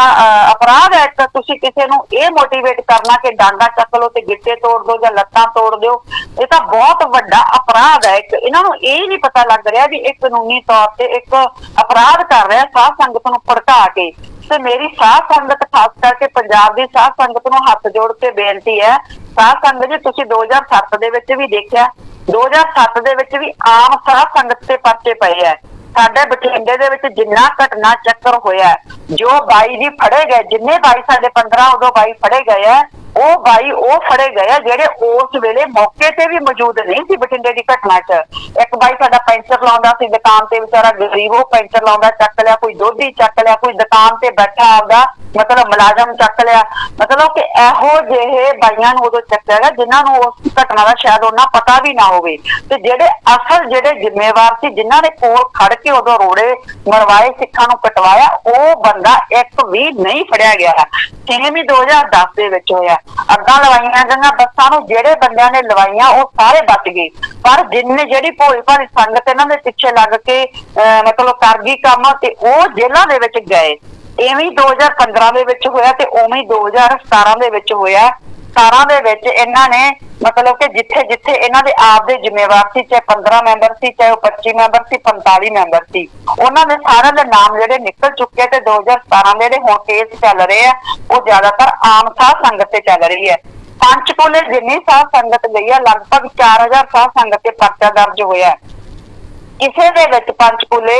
अपराध है। तो तुसीं किसी नूं ये मोटिवेट करना कि डांगा चक लो ते गिट्टे तोड़ दो या लत्तां तोड़ दो, ये तो बहुत वड्डा अपराध है। इन्हां नूं ये नहीं पता लग रहा भी एक कानूनी तौर पर एक अपराध कर रहा साध संगत नूं भड़का के। ਤੇ ਮੇਰੀ ਸਾਧ ਸੰਗਤ ਖਾਸ ਕਰਕੇ ਪੰਜਾਬ ਦੀ ਸਾਧ ਸੰਗਤ ਨੂੰ ਹੱਥ ਜੋੜ ਕੇ ਬੇਨਤੀ ਹੈ, ਸਾਧ ਸੰਗਤ ਜੀ ਤੁਸੀਂ 2007 ਦੇ ਵਿੱਚ ਵੀ ਦੇਖਿਆ, 2007 ਦੇ ਵਿੱਚ ਵੀ ਆਮ ਸਾਧ ਸੰਗਤ ਤੇ ਪਰਚੇ ਪਏ ਹੈ। ਸਾਡੇ ਬਠਿੰਡੇ ਦੇ ਵਿੱਚ ਜਿੰਨਾ ਘਟਨਾ ਚੱਕਰ ਹੋਇਆ, ਜੋ ਬਾਈ ਜੀ ਫੜੇ ਗਏ, ਜਿੰਨੇ ਬਾਈ ਸਾਡੇ 15 ਉਦੋਂ ਬਾਈ ਫੜੇ ਗਏ ਆ, ਉਹ ਬਾਈ ਉਹ ਫੜੇ ਗਏ ਜਿਹੜੇ ਉਸ ਵੇਲੇ ਮੌਕੇ ਤੇ ਵੀ ਮੌਜੂਦ ਨਹੀਂ ਸੀ। ਬਠਿੰਡੇ ਦੀ ਘਟਨਾ 'ਚ ਇੱਕ ਬਾਈ ਸਾਡਾ ਪੈਂਚਰ ਲਾਉਂਦਾ ਸੀ ਦੁਕਾਨ ਤੇ, ਵਿਚਾਰਾ ਗਰੀਬ, ਉਹ ਪੈਂਚਰ ਲਾਉਂਦਾ ਚੱਕ ਲਿਆ, ਕੋਈ ਦੋਧੀ ਚੱਕ ਲਿਆ, ਕੋਈ ਦੁਕਾਨ ਤੇ ਬੈਠਾ ਆਪਦਾ मतलब मुलाजम चक लिया। मतलब कि ਇਹੋ ਜਿਹੇ ਬਾਈਆਂ ਨੂੰ ਉਦੋਂ ਚੱਕਿਆ ਗਿਆ ਜਿਨ੍ਹਾਂ ਨੂੰ ਉਸ ਘਟਨਾ ਦਾ ਸ਼ਾਇਦ ਉਹਨਾਂ ਪਤਾ ਵੀ ਨਾ ਹੋਵੇ, ਤੇ ਜਿਹੜੇ ਅਸਲ ਜਿਹੜੇ ਜ਼ਿੰਮੇਵਾਰ ਸੀ ਜਿਨ੍ਹਾਂ ਨੇ ਕੋਲ ਖੜ ਕੇ ਉਦੋਂ ਰੋੜੇ ਮਰਵਾਏ, ਸਿੱਖਾਂ ਨੂੰ ਕਟਵਾਇਆ, ਉਹ ਬੰਦਾ ਇੱਕ ਵੀ ਨਹੀਂ ਫੜਿਆ ਗਿਆ। ਸੇਮ ਹੀ 2010 ਦੇ ਵਿੱਚ ਹੋਇਆ। ਅੱਗਾਂ ਲਵਾਈਆਂ ਗਈਆਂ ਬੱਸਾਂ ਨੂੰ, ਜਿਹੜੇ ਬੰਦਿਆਂ ਨੇ ਲਵਾਈਆਂ ਉਹ ਸਾਰੇ ਬਚ ਗਏ, ਪਰ ਜਿੰਨੇ ਜਿਹੜੀ ਭੋਲੀ ਭਾਲੀ ਸੰਗਤ ਇਹਨਾਂ ਦੇ ਪਿੱਛੇ ਲੱਗ ਕੇ मतलब कर गई काम ते ਉਹ ਜੇਲ੍ਹਾਂ ਦੇ ਵਿੱਚ ਗਏ। ਇਵੇਂ 2015 ਦੇ ਵਿੱਚ ਹੋਇਆ ਤੇ ਉਵੇਂ 2017 ਦੇ ਵਿੱਚ ਹੋਇਆ। 17 ਦੇ ਵਿੱਚ ਇਹਨਾਂ ਨੇ मतलब कि जिथे जिथे इन्हां दे आप दे जिम्मेवार सी, चाहे 15 मैंबर सी, चाहे 25 मैंबर सी, 45 मैंबर सी, उन्हां दे सारे दे नाम जेडे निकल चुके ते 2017 दे जेडे हुण केस चल रहे हैं वो ज्यादातर आम साध संगत ते चल रही है। पंचकूले जिन्नी साध संगत गई है लगभग 4000 साध संगत ते पर्चा दर्ज होया। किसी दे विच पंचकूले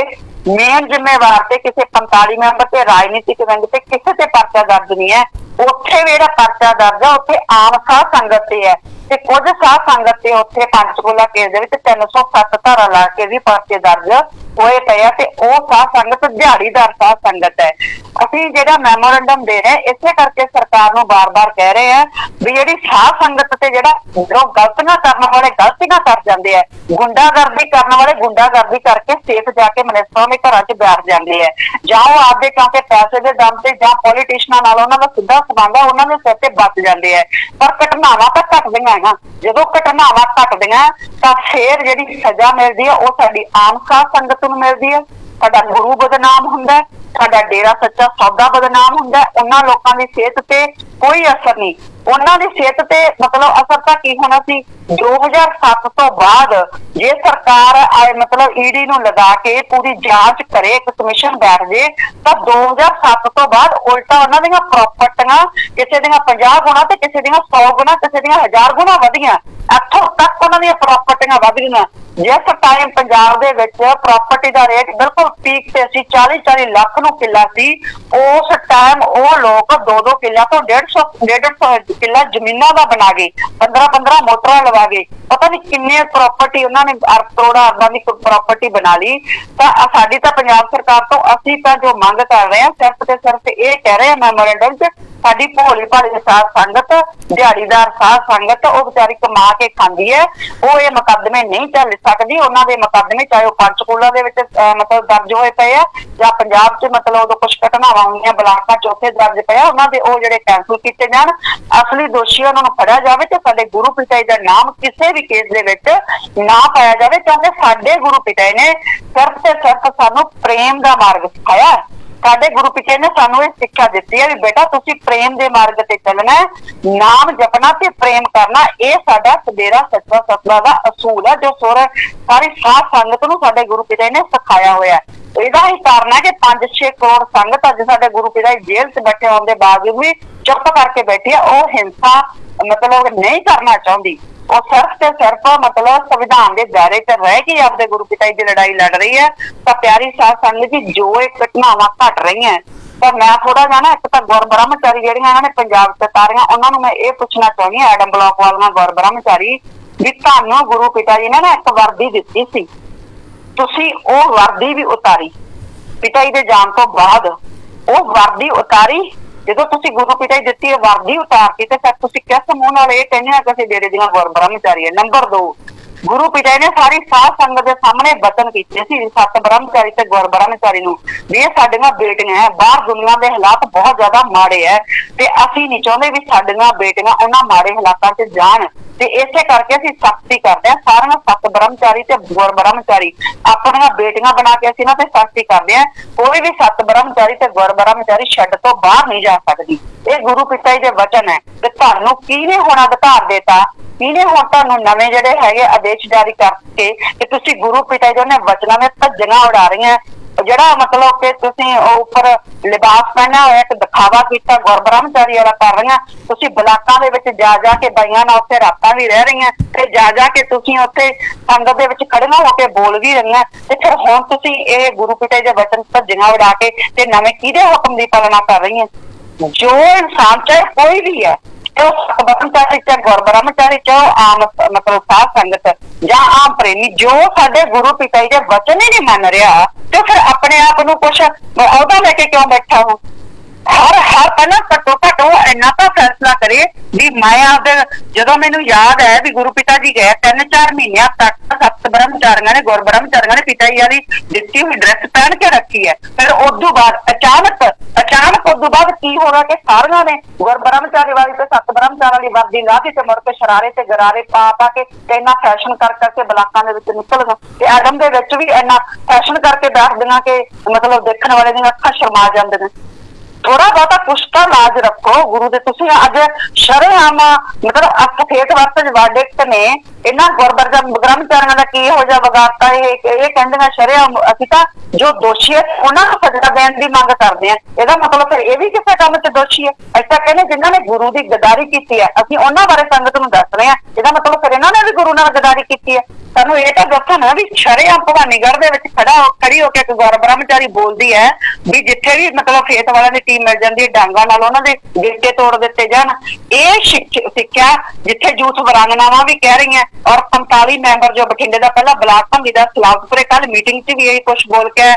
मेन जिम्मेवार ते किसी 45 मैंबर ते राजनीतिक विंग ते किसी ते पर्चा दर्ज नहीं है। उत्थे भी जिहड़ा पर्चा दर्ज है उत्थे आम साध संगत ते है ते कुछ साध संगत ते उत्थे पंचकूला केस दे विच 307 धारा ला के भी पर्चे दर्ज होए पे है ते ओह साध संगत दिहाड़ीदार साध संगत है। असीं जिहड़ा मैमोरेंडम दे रहे हैं इसे करके सरकार नूं बार-बार कह रहे हैं भी जिहड़ी साध संगत ते जिहड़ा जो गलतियां करन वाले गलतियां कर जांदे है, गुंडागर्दी करन वाले गुंडागर्दी करके सेफ जाके मिनिस्टरां दे घरां च बैठ जांदे है, जां ओह आपदे क्योंकि पैसे दे दम ते जां पॉलिटिशियनां नाल उन्हां दा सिद्धा संबंध है उन्हां दे सिर ते बच जांदे है। पर घटनावां तां घटदियां है ना, जदों घटनावां घटदियां तां फिर जिहड़ी सज़ा मिलदी है ओह साडी आम साध संगत नूं मिलदी है। साडा गुरु बदनाम हुंदा है, साडा डेरा सच्चा सौदा बदनाम हुंदा है। उन्हां लोकां दी सेहत ते कोई असर नहीं, उन्हां दी सेहत ते मतलब असर तां की होना सी। 2007 तो बाद जे सरकार मतलब ईडी नूं लगा के पूरी जांच करे, एक कमीशन बैठ जे तां 2007 तो बाद उल्टा उन्हां दीयां प्रॉपर्टियां किसी दीयां 50 गुना ते किसी दीयां 100 गुना, किसी दीयां 1000 गुना वधियां। इत्थों तक उन्हां दीयां प्रॉपर्टियां वध गईयां। जिस time Punjab they which property दा रेट बिल्कुल पीक ते सी 40-40 लाख नूं किला सी, उस टाइम वो लोग 2-2 किला तो 150 किला जमीनां दा बना गए, 15-15 मोटरां लगा गए, पता नहीं किन्ने प्रॉपर्टी उन्होंने करोड़ां अरबां दी प्रॉपर्टी बना ली। तो साडी तां पंजाब सरकार तो असीं तां जो मंग कर रहे हैं सिर्फ ते सिर्फ ये कह रहे हैं मैमोरेंडम च, साडी भोली भाली साध संगत, दिहाड़ीदार साध संगत वो बेचारी कमा के खांदी है, वो ये मुकदमे नहीं झल सकदी। उन्हां दे मुकदमे चाहे वो पंचकूला दे विच मतलब दर्ज होए पे आ या पंजाब च मतलब उदों कुछ घटनावां होईयां बलाका चौथे दर्ज पे आ, उन्हां दे ओ जिहड़े कैंसल कीते जाण, असली दोषी उन्हां नूं फड़िया जावे ते साडे गुरु पिता जी दा नाम किसी भी केस दे विच ना पाया जावे, क्योंकि साडे गुरु पिता ने सिर्फ ते सिर्फ सानूं प्रेम दा मार्ग सिखाया। साडे गुरु पिता ने सानू ये शिक्षा दी है भी बेटा तुसी प्रेम दे मार्ग ते चलना है, नाम जपना ते प्रेम करना, ये साडा सदेरा सचवा सतवा दा असूल है जो सारी साध संगत नूं साडे गुरु पिता ने सिखाया होया है। तो इहदा ही कारण है कि 5-6 करोड़ संगत अज साडे गुरु पिता जेल च बैठे होने के बावजूद भी चुप करके बैठी है, वो हिंसा मतलब नहीं करना चाहती, और सिर्फ से सिर्फ मतलब संविधान के दायरे च रह के अपने गुरु पिता की लड़ाई लड़ रही है। तो प्यारी साध संगत जी जो एक घटनावां घट रही हैं, तो मैं थोड़ा जा ना एक तो गुर ब्रह्मचारी जिहड़ियां इन्हां ने पंजाब च तारियां उन्हां नूं मैं ये पूछना चाहुंदी हां, एडम ब्लॉक वालियां गुर ब्रह्मचारी भी तुहानूं गुरु पिता जी ने ना एक वर्दी दित्ती सी, तुसीं ओ वर्दी भी उतारी पिता जी दे जाण तो बाद, ओ वर्दी उतारी जो तुसी गुरु पिता जी दित्ती है वर्दी उतारती तो फिर तुसी किस मुंह नाल ये कहने हो कि असीं डेरे दीयां गुर ब्रह्मचारी है। नंबर 2, गुरु पिता जी ने सारी साध संगत के सामने वचन कीते सी सत ब्रह्मचारी ते गुर ब्रह्मचारी नूं भी ये साडीआं बेटियां है, बाहर दुनिया के हालात बहुत ज्यादा माड़े है ते असीं नहीं चाहुंदे भी साडीआं बेटियां उन्हां माड़े हालातां च जाण, ते इसे करके असीं सख्ती करदे हां। सारियां सत ब्रह्मचारी ते गुर ब्रह्मचारी अपनियां बेटियां बना के असीं इन्हां ते सख्ती करदे हां, कोई भी सत ब्रह्मचारी ते गुर ब्रह्मचारी छड्ड तो बाहर नहीं जा सकदी। ये गुरु पिता जी दे वचन है ते तुहानूं किहने हुण अधिकार देता, किहने हुण तुहानूं नवें जिहड़े हैगे आदेश जारी करके कि तुसीं गुरु पिता जी दे वचनां में धज्जियां उड़ा रहीआं, जड़ा मतलब कि तुसीं उपर लिबास पहना होया एक दिखावा किया गुर ब्रह्मचारी वाला कर रही, तुसीं ब्लाकां दे विच जा जा के बाईयां नाल उत्थे रातां भी रह रही ते जा जा के तुसीं उत्थे संगत दे विच खड़ियां हो के बोल भी रही, ते फिर हुण तुसीं ये गुरु पिता जी दे वचन धज्जियां उड़ा के ते नवें किहदे हुक्म दी पालना कर रही हैं। जो इंसान चाहे कोई भी है, ब्रह्मचारी चाहे गुर ब्रह्मचारी चाहे आम मतलब साध संगत या आम प्रेमी, जो साडे गुरु पिता जी दे वचन ही नहीं मन रहा तो फिर अपने आप नूं कुछ अहुदा लेके क्यों बैठा हो। हर पहला घट्टो घट्ट इन्ना तो फैसला करे भी मैं आपदे जदों मैनूं याद है भी गुरु पिता जी गए 3-4 महीनों तक सत ब्रह्मचारियों ने गुर ब्रह्मचारियों ने पिता जी वाली दित्ती हुई ड्रेस पहन के रखी है, फिर उदों बाद अचानक उदों बाद की होगा कि सारियां ने गुर ब्रह्मचारी वाली ते सत ब्रह्मचारी वाली वर्दी ला के मुड़ के शरारे ते गरारे पा के इन्ना फैशन करके ब्लाकां दे विच निकल गए, एडम दे विच भी इन्ना फैशन करके बैठ दियां कि मतलब देखने वाले दी अखां शर्मा जांदे ने। थोड़ा बहुत कुछ तो लाज रखो गुरु दे, तुसीं अज शरेआम मतलब अख फेट वर्त वर्डिक्ट ने इन्हां गुर ब्रह्मचारियों का की हो जा वगारता, ये कहंदे शरेआम असीं तां जो दोषी है उन्हां नूं सज़ा देण दी मंग करदे हां। इहदा मतलब फिर ये भी किसी काम च दोषी है, ऐसा कहने जिन्हां ने गुरु की गद्दारी की है असीं उन्हां बारे संगत नूं दस रहे हां, इहदा मतलब फिर इन्हां ने भी गुरु नाल गद्दारी की है। सानूं ये तो दसो ना भी शरेआम भवानीगढ़ दे विच खड़ी होकर एक गुर ब्रह्मचारी बोलती है भी जिथे भी मतलब फेत वालियां दी टीम मिल जाती है डांगा नाल उन्हां दे गिरटे तोड़ दिते जाण, ये सिक्ख्या जिथे यूथ वरांगनावां भी कह रही हैं। और 45 मैंबर जो बठिंडे का पहला ब्लाक भंगी का सलाहपुरे कल मीटिंग च भी यही कुछ बोल के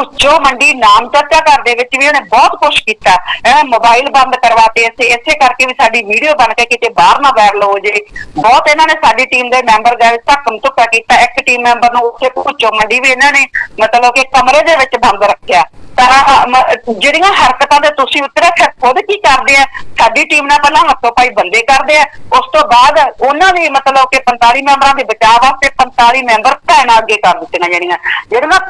उच्चो मंडी नाम चर्चा घर दे विच भी उन्हें बहुत कुछ किया, मोबाइल बंद करवाते इसे करके भी साडी वीडियो बन के किते बाहर ना वायरल हो जाए। बहुत इन्होंने साडी टीम के मैंबर गए धक्कम धुक्का किया, एक टीम मैंबर नूं उत्थे उच्चो मंडी भी इन्होंने मतलब कि कमरे दे विच बंद रखिया। ਜਿਹੜੀਆਂ हरकतां दे तुसीं उतरे फिर खुद की करदे आ, साडी टीम ने पहला हथों पाई बंदे करदे आ, उस तो बाद उन्हां दी मतलब कि 45 मैंबरां दे बचाव वास्ते 45 मैंबर भैणां अगे कर दित्तियां ਜਿਹੜੀਆਂ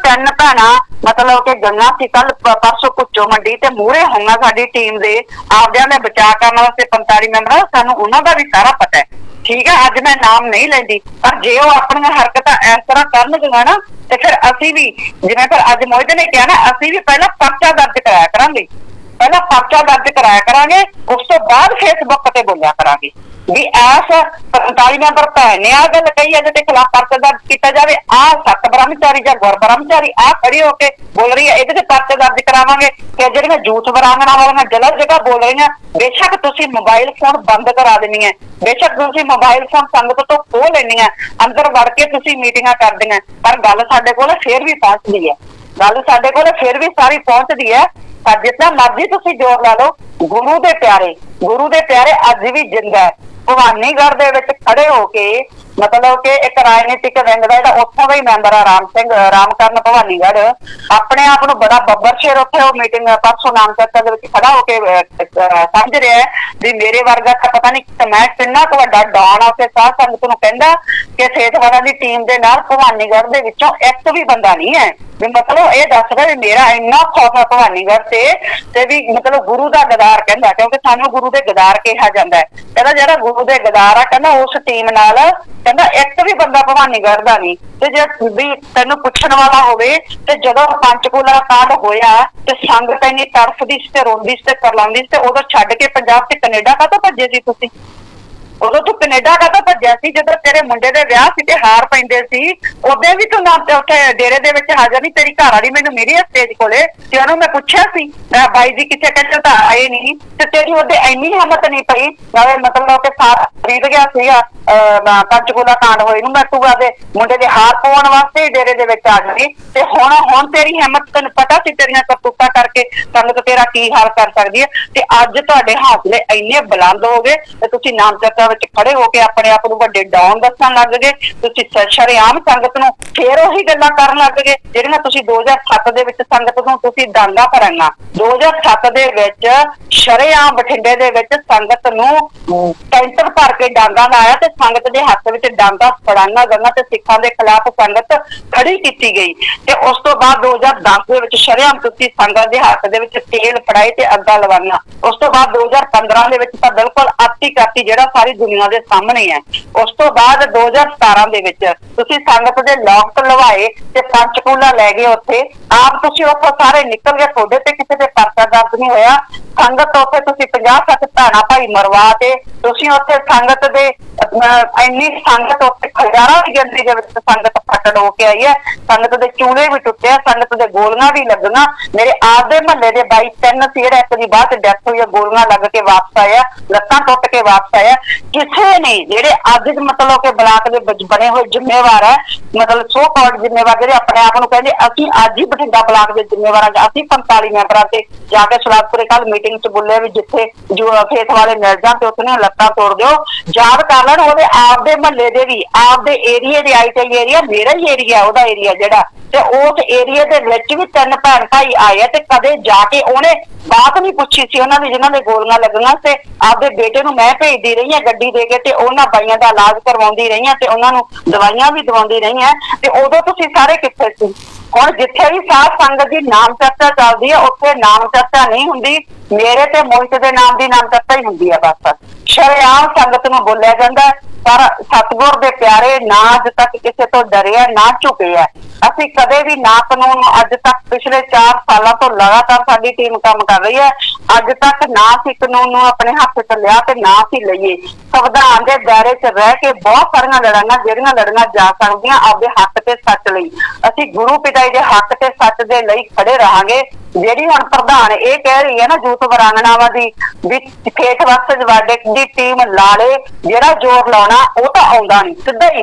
3 भैणां मतलब कि गईयां सी कल परसों कुच्चो मंडी ते मूहरे होईयां साडी टीम दे आपदियां दे बचाव करन वास्ते 45 मैंबर, सानूं उन्हां दा भी सारा पता है। ठीक है, अज मैं नाम नहीं लैंदी पर जे वो अपनी हरकतां इस तरह करनगियां ना तो फिर असीं भी जिवें फिर अज मोहित ने कहा ना असीं भी पहला पर्चा दर्ज कराया करांगे, उस तो बाद फेसबुक ते बोलिया करांगे। भी ऐस 45 मैंबर भैन ने आ गल कही है जिहदे खिलाफ परचा दर्ज किया जाए। आ सत ब्रह्मचारी या गुर ब्रह्मचारी आ खड़ी होके बोल रही है ये परचा दर्ज करावांगे। ते जिहड़ियां झूठ वरांगना वालियां जगह जगह बोल रही हैं, बेशक तुसीं मोबाइल फोन बंद करा देनी है, बेशक तुसीं मोबाइल फोन संगत तो खो लेनी है, अंदर वड़ के तुसीं मीटिंगां करदियां, पर गल साडे कोल फिर भी पहुंचदी है, गल साडे कोल फिर भी सारी पहुंचदी है। पर जितना मर्जी तुसीं जोर ला लो, गुरु दे प्यारे अज भी जिंदा है। भवानीगढ़ दे विच खड़े होके मतलब कि एक राजनीतिक विंग दा जिहड़ा उत्थों दा ही मैंबर है रामकरण भवानीगढ़, अपने आप नूं बड़ा बब्बर शेर उत्थे वो मीटिंग परसों नामचर्चा दे विच खड़ा होके समझ रहा है भी मेरे वर्गा तां पता नहीं मैं किन्ना क वड्डा डॉन आ उत्थे साध संगत नूं कहंदा कि सेठवाड़ा दी टीम दे नाल भवानीगढ़ दे विचों एक भी बंदा नहीं है। भी मतलब ये दस रहा मेरा इन्ना खौफ है भवानीगढ़ से भी मतलब गुरु का गदार कहता, क्योंकि सानू गुरु के गदार कहा जाता है। कहता जरा गुरु के गदार आ कहना उस टीम नाल कहना एक भी बंदा भवानीगढ़ का नहीं। ते जे भी तेन पुछण वाला होवे ते जदों पंचकूला कांड होया ते संगत इन्नी तड़फदी सी ते रोंदी सी ते करलांदी सी ते उदों छड्ड के पंजाब ते कनेडा काहतों भज्जे सी तुसीं? उदों तू कनेडा काहतों भज्जिया सी? जदों तेरे मुंडे दे विआह सी ते हार पैंदे सी उदे भी तू नाम ते उत्थे डेरे दे विच हाज़र नहीं। तेरी घर वाली मैनूं मिली स्टेज कोले ते उहनूं मैं पुछिया सी बाई जी किथे, कहंदे तां आए नहीं ते तेरी उहदे इंनी हिम्मत नहीं पई मतलब कि सारा खरीद गया सीगा पंचकूला कांड होए नूं मैं तू आदे मुंडे दे हार पाउण वास्ते डेरे दे विच आ गई ते हुण तेरी हिम्मत तैनूं पता सी तेरियां करतूतां करके संगत तेरा की हाल कर सकदी है। ते अज तुहाडे हौसले इंने बुलंद हो गए ते तुसीं नाम चर्चा विच खड़े होके अपने आप नूं वड्डे डॉन दस्सण लग गए। तुसीं शरेआम संगत नूं फेर ओही गल्लां करन लग गए ਜਿਹੜੀਆਂ ਤੁਸੀਂ 2007 ਦੇ ਵਿੱਚ ਸੰਗਤ ਨੂੰ ਤੁਸੀਂ ਡਾਂਗਾ ਭਰਾਈਆਂ। 2007 ਦੇ ਵਿੱਚ ਸ਼ਰੇਆਮ ਬਠਿੰਡੇ ਦੇ ਵਿੱਚ ਸੰਗਤ ਨੂੰ ਟੈਂਟਰ ਭਰ ਕੇ ਡਾਂਗਾ ਲਾਇਆ ਤੇ ਸੰਗਤ ਦੇ ਹੱਥ ਵਿੱਚ ਡਾਂਗਾ ਫੜਾਈਆਂ ਗਈਆਂ ਤੇ ਸਿੱਖਾਂ ਦੇ ਖਿਲਾਫ ਸੰਗਤ ਖੜੀ ਕੀਤੀ ਗਈ। ਤੇ ਉਸ ਤੋਂ ਬਾਅਦ 2010 ਦੇ ਵਿੱਚ ਸ਼ਰੇਆਮ ਤੁਸੀਂ ਸੰਗਤ ਦੇ ਹੱਥ ਦੇ ਵਿੱਚ ਤੇਲ ਫੜਾਏ ਤੇ ਅੱਗਾਂ ਲਵਾਈਆਂ। ਉਸ ਤੋਂ ਬਾਅਦ 2015 ਦੇ ਵਿੱਚ ਤਾਂ ਬਿਲਕੁਲ ਆਤੀ ਕਾਤੀ ਜਿਹੜਾ ਸਾਰੀ ਦੁਨੀਆ ਦੇ ਸਾਹਮਣੇ ਹੈ। ਉਸ ਤੋਂ ਬਾਅਦ 2017 ਦੇ ਵਿੱਚ ਤੁਸੀਂ ਸੰਗਤ ਦੇ ਲੋਕ ਲਵਾਏ ਤੇ पंचकूला लै गए उत्थे आप तुसीं उत्थों सारे निकल गए, थोड़े ते किसी दे परचा दर्ज नहीं होया। संगत उत्थे तुसीं 50-60 भैणां भाई मरवा ते तुसीं उत्थे संगत दे इन्नी संगत उत्थे हज़ारां दी गिनती दे विच संगत फटड़ होके आई है। संगत दे चूल्हे भी टुटे, संगत दे गोलियां भी लगीਆਂ। मेरे आप दे महल्ले दे बाई 3 सी जेहड़ा एक दी बाद डेथ हुई है, गोलियां लग के वापस आया, लत्तां टुट के वापस आया। किसी ने जेहड़े अज मतलब के ब्लाक दे बने हुए जिम्मेवार है मतलब सो कॉल्ड जिम्मेवार जेहड़े अपने आप नूं कहंदे असीं अज ही बठिंडा ब्लाक दे जिम्मेवार असीं 45 मैंबरां ते जाके सलाहपुरे कल मीटिंग च बोले भी जिथे जो खेत वाले मिल जाण ते उत्थे लत्तां तोड़ दिओ। याद कर लैण ओहदे आप दे महल्ले दे भी आप दे एरिया दे आईटी एरिया मेरा ही एरिया ओहदा एरिया जेहड़ा ते उस एरिया दे विच भी 3 भैण भाई आए ते कदे जाके ओहने बात नहीं पुछी सी उन्हां दी जिन्हां दे गोलियां लगीਆਂ ते आपदे बेटे नूं मैं भेजदी रही हां गड्डी दे के ते उन्हां बाईयां दा इलाज करवाउंदी रही हां ते उन्हां नूं दवाइयां भी दवाउंदी रही हां ते उदों तुसीं सारे कित्थे सी? हुण जिथे भी साध संगत दी नाम चर्चा चलदी है उत्थे नाम चर्चा नहीं हुंदी, मेरे ते मोहित दे नाम दी नाम चर्चा ही हुंदी है। बस शरेआम संगत नूं बोलिया जांदा पर सतगुर दे प्यारे ना अज तक किसी तो डरे है ना झुके है। असीं कदे भी ना कानून अज तक पिछले 4 सालों तो लगातार साडी टीम काम कर रही है, अज तक ना असीं कानून नूं अपने हथ च लिया ते ना असीं लईए। संविधान दे दायरे च रह के बहुत सारियां लड़ाइयां ਜਿਹੜੀਆਂ लड़ियां जा सकदियां आपदे हक ते सच लई असीं गुरु पिता जी दे हक ते सच दे लई खड़े रहांगे। ਜਿਹੜੀ ਹੁਣ ਪ੍ਰਧਾਨ ਇਹ ਕਹਿ ਰਹੀ ਹੈ ਨਾ ਜੂਤ ਵਰਾਂਗਨਾਵਾਂ ਦੀ ਵੀ ਖੇਤ ਵਕਤ ਜਵਾਡੇ ਦੀ ਟੀਮ ਲਾ ਲੇ, ਜਿਹੜਾ ਜ਼ੋਰ ਲਾਉਣਾ ਉਹ ਤਾਂ ਆਉਂਦਾ ਨਹੀਂ। ਸਿੱਧਾ ਹੀ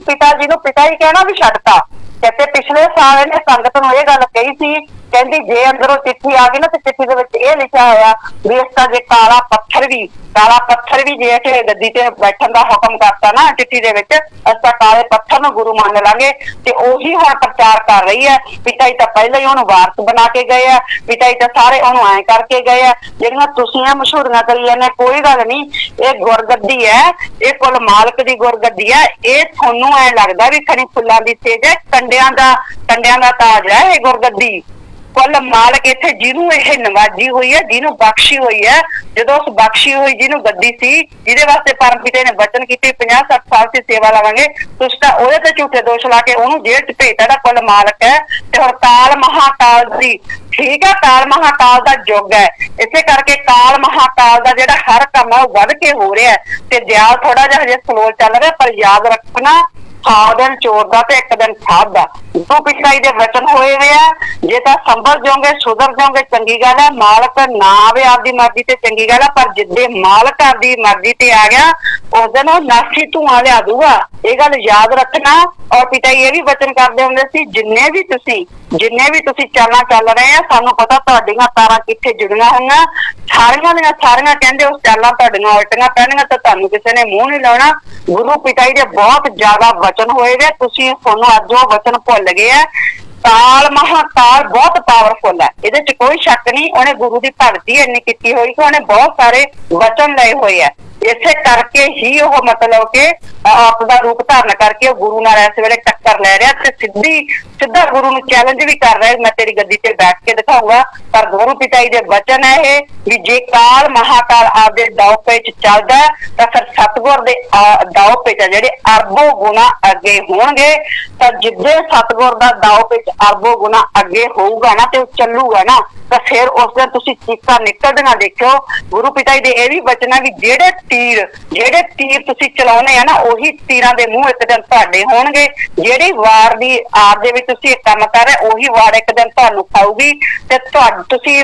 ਪਿਤਾ ਜੀ ਨੂੰ ਪਿਤਾ ਹੀ ਕਹਿਣਾ ਵੀ ਛੱਡਤਾ। कहते पिछले साल इन्हें संगत नूं ये गल कही सी कहंदी जे अंदरों चिट्ठी आ गई ना तो चिट्ठी दे विच ये लिखिया होया भी इसका जे काला पत्थर भी जे के गद्दी ते बैठण दा हुक्म करता ना चिट्ठी दे विच असां काले पत्थर नूं गुरु मान लांगे ते ओही हुण प्रचार कर रही है। पिता जी तां पहले ही उहनूं वारस बना के गए आ, पिता जी तां सारे उहनूं ऐ करके गए आ। जिहड़ियां तुसीं मशहूरियां करी जांदे कोई गल नहीं, ये गुरगद्दी है, ये कुल मालक दी गुरगद्दी है। ये तुहानूं ऐ लगदा भी खणी फुल्लां दी सेज है, कंडियां दा ताज है ये गुरगद्दी। कुल मालक इत्थे जिन्हों यह नवाजी हुई है, जिन्हों बख्शी हुई है, जो उस बख्शी हुई जिन्हों गद्दी सी जिहदे वास्ते परम पिता ने वचन कीते 50-60 साल से सेवा लवांगे, तुसीं तां ओहदे ते झूठे दोष ला के ओनूं जेल च भेजता कुल मालक है। ते हुण काल महाकाल दी ठीक है, काल महाकाल दा युग है, इसे करके काल महाकाल दा जिहड़ा हर काम है वध के हो रहा है ते दयाल थोड़ा जिहा हजे स्लो चल रहा। पर याद रखना 100 दिन चोर दा ते 1 दिन साध दा। गुरु पिताई दे वचन होए वे आ, जे तां संभल जाओगे सुधर जाओगे चंगी गल है। मालक ना आवे आपदी मर्जी ते चंगी गल है, पर जिद्दे मालक आपदी मर्जी ते आ गया उस दिन वो नासी धुआं लिया दूगा। ये गल याद रखना। और पिता ये भी वचन करते होंगे सी, जिन्ने भी तुसी चालां चल रहे हैं, सानू पता तुहाडीआं तारां कित्थे जुड़ियां होईआं, सारियां दियां सारियां कहंदे उस चालां तुहाडीआं उल्टियां पैणगीआं तां तुहानू किसी ने मूंह नहीं लाउणा। गुरु पिताई दे बहुत ज्यादा वचन होए वे, तुसी तुहानू अज वो वचन भुल गए है। काल महाकाल बहुत पावरफुल है, ये कोई शक नहीं। उन्हें गुरु की भगती इन्नी की हुई कि उन्हें बहुत सारे वचन लए हुए है, इसे करके ही वो मतलब के आपदा रूप धारण करके गुरु नाल इस वेले टक्कर ले रहा ते सीधा गुरु नूं चैलेंज भी कर रहा है, मैं तेरी गद्दी ते बैठ के दिखाऊंगा। पर गुरु पिताई दे वचन है ये भी जे काल महाकाल आपदे दाव पेच चलदा है तां फिर सतगुर दे दाव पेच जिहड़े अरबों गुना अगे होणगे। तां जिद्दे सतगुर दा दाव पेच अरबों गुना अगे होऊगा ना ते चलूगा ना, तां फिर उस दिन तुसीं चीकां निकलदिआं देखिओ। गुरु पिताई दे ये भी वचन है भी ਜਿਹੜੇ तीर ਤੁਸੀਂ ਚਲਾਉਣੇ ਆ ना ਉਹੀ तीरां दे मूँह एक दिन ਤੁਹਾਡੇ ਹੋਣਗੇ। ਜਿਹੜੀ ਵਾਰ ਦੀ ਆਪ ਦੇ ਵਿੱਚ ਤੁਸੀਂ ਇਹ ਕੰਮ ਕਰ ਰਹੇ ਉਹੀ ਵਾਰ ਇੱਕ ਦਿਨ ਤੁਹਾਨੂੰ ਖਾਊਗੀ। ਤੇ ਤੁਸੀਂ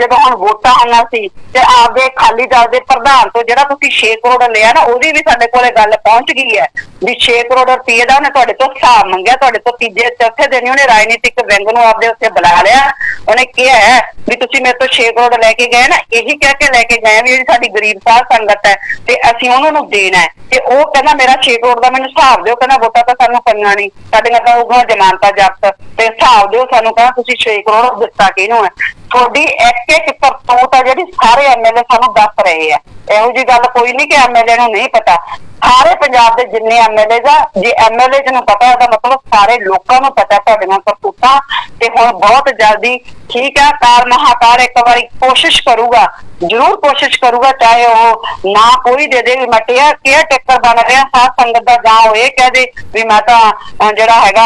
ਜਦੋਂ ਹੁਣ ਵੋਟਾਂ ਆਉਣਾ ਸੀ ਤੇ ਆਪਦੇ ਖਾਲੀ ਦਲ ਦੇ ਪ੍ਰਧਾਨ ਤੋਂ ਜਿਹੜਾ ਤੁਸੀਂ 6 ਕਰੋੜ ਲਿਆ ਨਾ, ਉਹਦੀ ਵੀ ਸਾਡੇ ਕੋਲੇ ਗੱਲ ਪਹੁੰਚ ਗਈ ਹੈ ਵੀ 6 ਕਰੋੜ ਰੁਪਏ ਦਾ ਉਹਨੇ ਤੁਹਾਡੇ ਤੋਂ ਹਿਸਾਬ ਮੰਗਿਆ। ਤੁਹਾਡੇ ਤੋਂ ਤੀਜੇ ਚੌਥੇ ਦਿਨ ਉਹਨੇ ਰਾਜਨੀਤਿਕ ਵਿੰਗ ਨੂੰ ਆਪਦੇ ਉੱਤੇ ਬੁਲਾ ਲਿਆ। ਉਹਨੇ ਕਿਹਾ ਹੈ ਵੀ ਤੁਸੀਂ ਮੇਰੇ ਤੋਂ 6 ਕਰੋੜ ਲੈ ਕੇ ਗਏ ना, यही कह के लेके गए भी साडी गरीब साध संगत है ते असीं उहनां नूं देना है। ते ओह कहंदा मेरा 6 करोड़ दा मैनूं हिसाब दिओ, कहंदा वोटां तां सानूं पईआं नहीं, साडीआं तां उगां जमानतां जब्त ते हिसाब दिओ सानूं, कहंदा तुसीं 6 करोड़ दित्ता किहनूं है। थोड़ी एक करतूत है जिहड़ी सारे एमएलए सानूं दस रहे हैं। ਇਹੋ जी गल कोई नहीं कि एमएलए नूं नहीं पता, सारे पंजाब के जिन्ने एमएलए जे एमएलए नूं पता है मतलब सारे लोगों को पता तुहाडीआं करतूतां। ते हुण बहुत जल्दी ठीक है काल महाकाल एक बार कोशिश करूगा, जरूर कोशिश करूगा, चाहे वो ना कोई दे दे भी मैं केयर टेकर बन रहा साध संगत का, जां वो ये कह दे भी मैं तां जिहड़ा हैगा